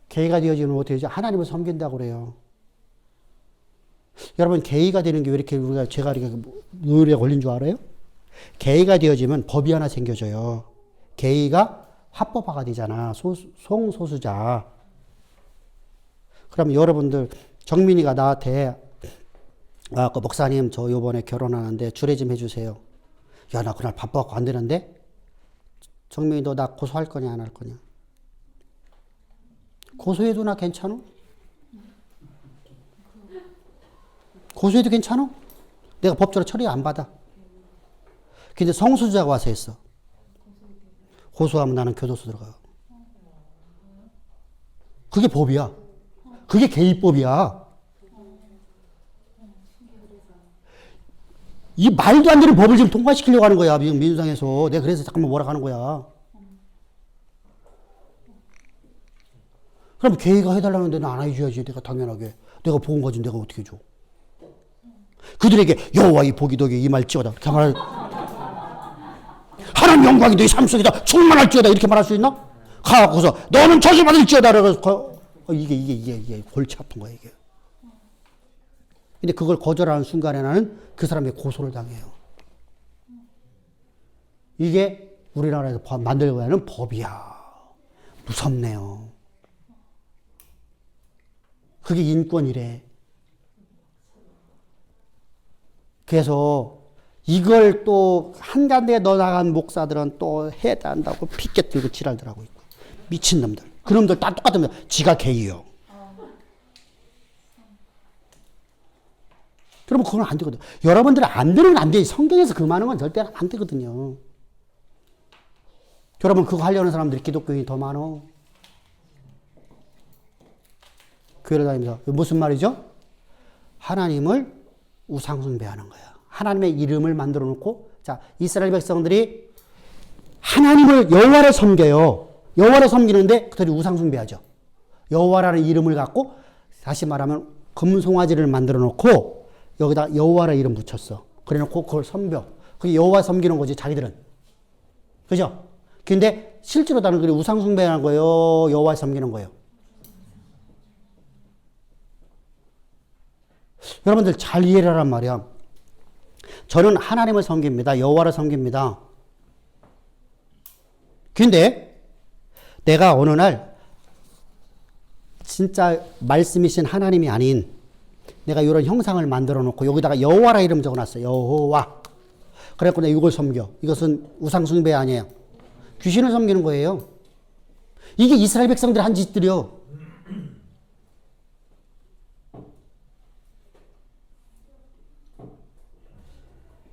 게이가 되어지면 어떻게 되죠? 하나님을 섬긴다고 그래요. 여러분 게이가 되는 게 왜 이렇게 우리가 죄가 이렇게 노열에 걸린 줄 알아요? 게이가 되어지면 법이 하나 생겨져요. 게이가 합법화가 되잖아. 성소수자. 그럼 여러분들 정민이가 나한테 그 목사님 저 요번에 결혼하는데 주례 좀 해주세요. 야, 나 그날 바빠갖고 안 되는데? 정민이 너 나 고소할 거냐 안 할 거냐? 고소해도 나 괜찮아? 고소해도 괜찮아? 내가 법적으로 처리 안 받아. 근데 성수자가 와서 했어. 고소하면 나는 교도소 들어가. 그게 법이야. 그게 개입법이야. 이 말도 안 되는 법을 지금 통과시키려고 하는 거야. 민주당에서. 내가 그래서 잠깐만 뭐라 하는 거야. 그럼 개가 해달라는데 나 안 해줘야지. 내가 당연하게. 내가 복음 가진 내가 어떻게 줘. 그들에게 여호와의 복이 너에게 임할지어다. 이렇게 말할. 하나님 영광이 너희 삶 속에다 충만할지어다. 이렇게 말할 수 있나? 가고서 너는 저주받을지어다. 그래서 이게 골치 아픈 거야 이게. 근데 그걸 거절하는 순간에 나는 그 사람에게 고소를 당해요. 이게 우리나라에서 만들고 하는 법이야. 무섭네요. 그게 인권이래. 그래서 이걸 또 한가운데 넣어나간 목사들은 또 해단다고 피켓 들고 지랄들 하고 있고. 미친놈들. 그놈들 다 똑같은 놈들. 지가 개이요. 여러분 그건 안 되거든. 여러분들은 안 되는 건 안 돼. 성경에서 금하는 건 절대 안 되거든요. 여러분 그거 하려는 사람들이 기독교인이 더 많어. 교회를 다니면서 무슨 말이죠? 하나님을 우상숭배하는 거야. 하나님의 이름을 만들어 놓고 자 이스라엘 백성들이 하나님을 여호와를 섬겨요. 여호와를 섬기는데 그들이 우상숭배하죠. 여호와라는 이름을 갖고 다시 말하면 금송아지를 만들어 놓고 여기다 여호와라는 이름 붙였어. 그래 놓고 그걸 섬겨. 그게 여호와 섬기는 거지 자기들은. 그죠? 근데 실제로 다른 그게 우상숭배하는 거예요. 여호와 섬기는 거예요. 여러분들 잘 이해를 하란 말이야. 저는 하나님을 섬깁니다. 여호와를 섬깁니다. 근데 내가 어느 날 진짜 말씀이신 하나님이 아닌 내가 이런 형상을 만들어 놓고 여기다가 여호와라 이름 적어놨어요. 여호와. 그래갖고 내가 이걸 섬겨. 이것은 우상숭배 아니에요. 귀신을 섬기는 거예요. 이게 이스라엘 백성들이 한 짓들이요.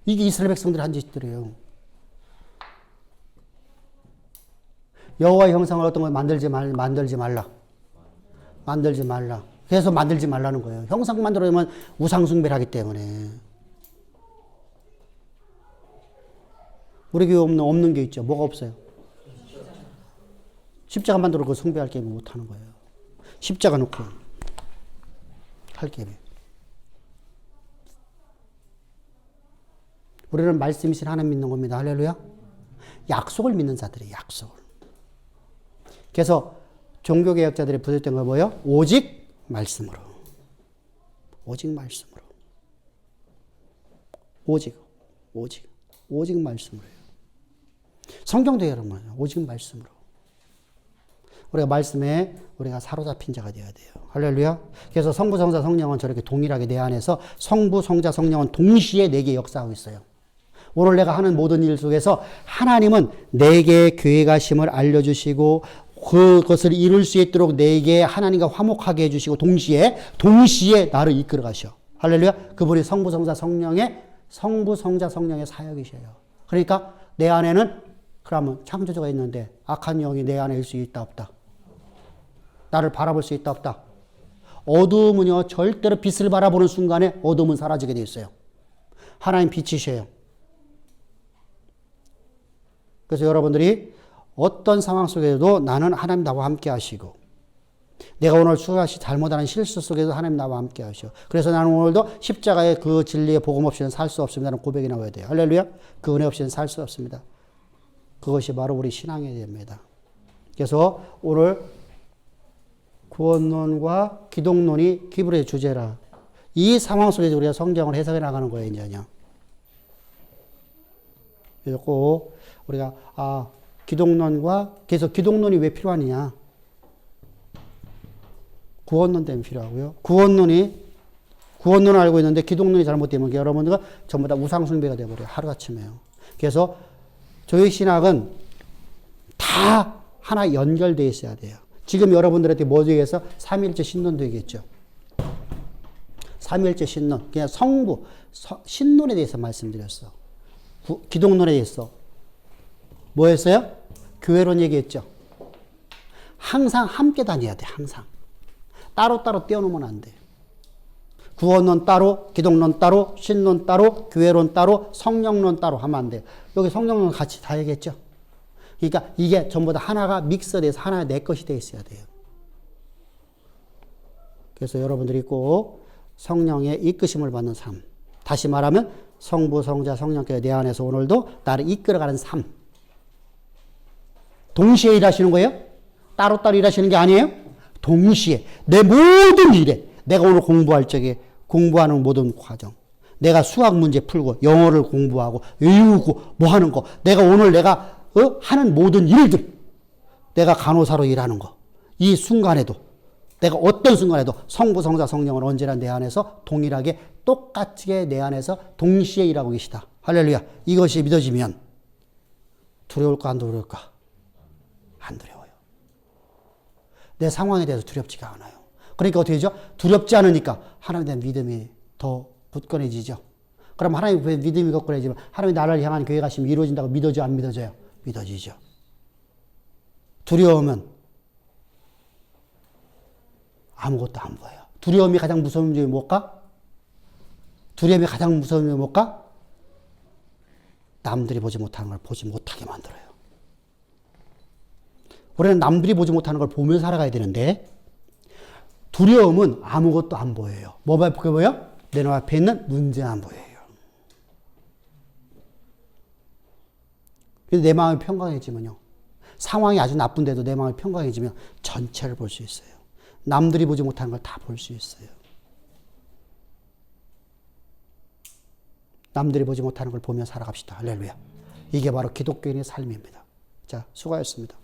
이게 이스라엘 백성들이 한 짓들이에요. 여호와의 형상을 어떤 걸 만들지 말라. 만들지 말라. 그래서 만들지 말라는 거예요. 형상 만들어내면 우상숭배를 하기 때문에. 우리 교회 없는 게 있죠. 뭐가 없어요? 십자가 만들어 그 숭배할 게임을 못 하는 거예요. 십자가 놓고 할 게임. 우리는 말씀이신 하나님 믿는 겁니다. 할렐루야. 약속을 믿는 자들이에요. 약속을. 그래서 종교개혁자들이 부르던 거 뭐예요? 오직 말씀으로. 오직 말씀으로. 오직 말씀으로 해요. 성경도 여러분 오직 말씀으로. 우리가 말씀에 우리가 사로잡힌 자가 되어야 돼요. 할렐루야. 그래서 성부, 성자, 성령은 저렇게 동일하게 내 안에서 성부, 성자, 성령은 동시에 내게 역사하고 있어요. 오늘 내가 하는 모든 일 속에서 하나님은 내게 교회 가심을 알려주시고 그것을 이룰 수 있도록 내게 하나님과 화목하게 해주시고 동시에 나를 이끌어 가셔. 할렐루야. 그분이 성부, 성자, 성령의 사역이셔요. 그러니까 내 안에는 그러면 창조주가 있는데 악한 영이 내 안에 있을 수 있다 없다. 나를 바라볼 수 있다 없다. 어두움은요 절대로 빛을 바라보는 순간에 어두움은 사라지게 돼 있어요. 하나님 빛이셔요. 그래서 여러분들이 어떤 상황 속에도 나는 하나님 나와 함께 하시고 내가 오늘 수없이 잘못하는 실수 속에서 하나님 나와 함께 하셔. 그래서 나는 오늘도 십자가의 그 진리의 복음 없이는 살 수 없습니다는 고백이 나와야 돼요. 할렐루야. 그 은혜 없이는 살 수 없습니다. 그것이 바로 우리 신앙이 됩니다. 그래서 오늘 구원론과 기독론이 기브리의 주제라. 이 상황 속에서 우리가 성경을 해석해 나가는 거예요, 이제요. 그래서 꼭 우리가 기독론과 그래서 기독론이 왜 필요하느냐? 구원론 때문에 필요하고요. 구원론을 알고 있는데 기독론이 잘못되면 여러분들은 전부 다 우상숭배가 되어버려요. 하루아침에요. 그래서 조직신학은 다 하나 연결되어 있어야 돼요. 지금 여러분들한테 뭐 되겠어? 삼위일체 신론 되겠죠. 삼위일체 신론. 그냥 성부, 신론에 대해서 말씀드렸어. 기독론에 대해서. 뭐 했어요? 교회론 얘기했죠. 항상 함께 다녀야 돼, 항상. 따로따로 떼어놓으면 안 돼. 구원론 따로, 기독론 따로, 신론 따로, 교회론 따로, 성령론 따로 하면 안 돼요. 여기 성령론 같이 다 얘기했죠. 그러니까 이게 전부 다 하나가 믹서돼서 하나 내 것이 돼 있어야 돼요. 그래서 여러분들이 꼭 성령의 이끄심을 받는 삶. 다시 말하면 성부, 성자, 성령께서 내 안에서 오늘도 나를 이끌어가는 삶. 동시에 일하시는 거예요? 따로따로 일하시는 게 아니에요? 동시에 내 모든 일에 내가 오늘 공부할 적에 공부하는 모든 과정, 내가 수학 문제 풀고 영어를 공부하고 외우고 뭐 하는 거, 내가 오늘 하는 모든 일들, 내가 간호사로 일하는 거, 이 순간에도 내가 어떤 순간에도 성부, 성자, 성령은 언제나 내 안에서 동일하게 똑같이 내 안에서 동시에 일하고 계시다. 할렐루야. 이것이 믿어지면 두려울까 안 두려울까? 안 두려워요. 내 상황에 대해서 두렵지가 않아요. 그러니까 어떻게 되죠? 두렵지 않으니까 하나님에 대한 믿음이 더 굳건해지죠. 그럼 하나님에 대한 믿음이 굳건해지면 하나님이 나를 향한 계획하심이 이루어진다고 믿어져요? 안 믿어져요? 믿어지죠. 두려움은 아무것도 안 보여요. 두려움이 가장 무서운 점이 뭘까? 두려움이 가장 무서운 점이 뭘까? 남들이 보지 못하는 걸 보지 못하게 만들어요. 우리는 남들이 보지 못하는 걸 보며 살아가야 되는데 두려움은 아무것도 안 보여요. 뭐가 보여요? 내 눈앞에 있는 문제가 안 보여요. 그래서 내 마음이 평강해지면요. 상황이 아주 나쁜데도 내 마음이 평강해지면 전체를 볼 수 있어요. 남들이 보지 못하는 걸 다 볼 수 있어요. 남들이 보지 못하는 걸 보며 살아갑시다. 할렐루야. 이게 바로 기독교인의 삶입니다. 자, 수고하셨습니다.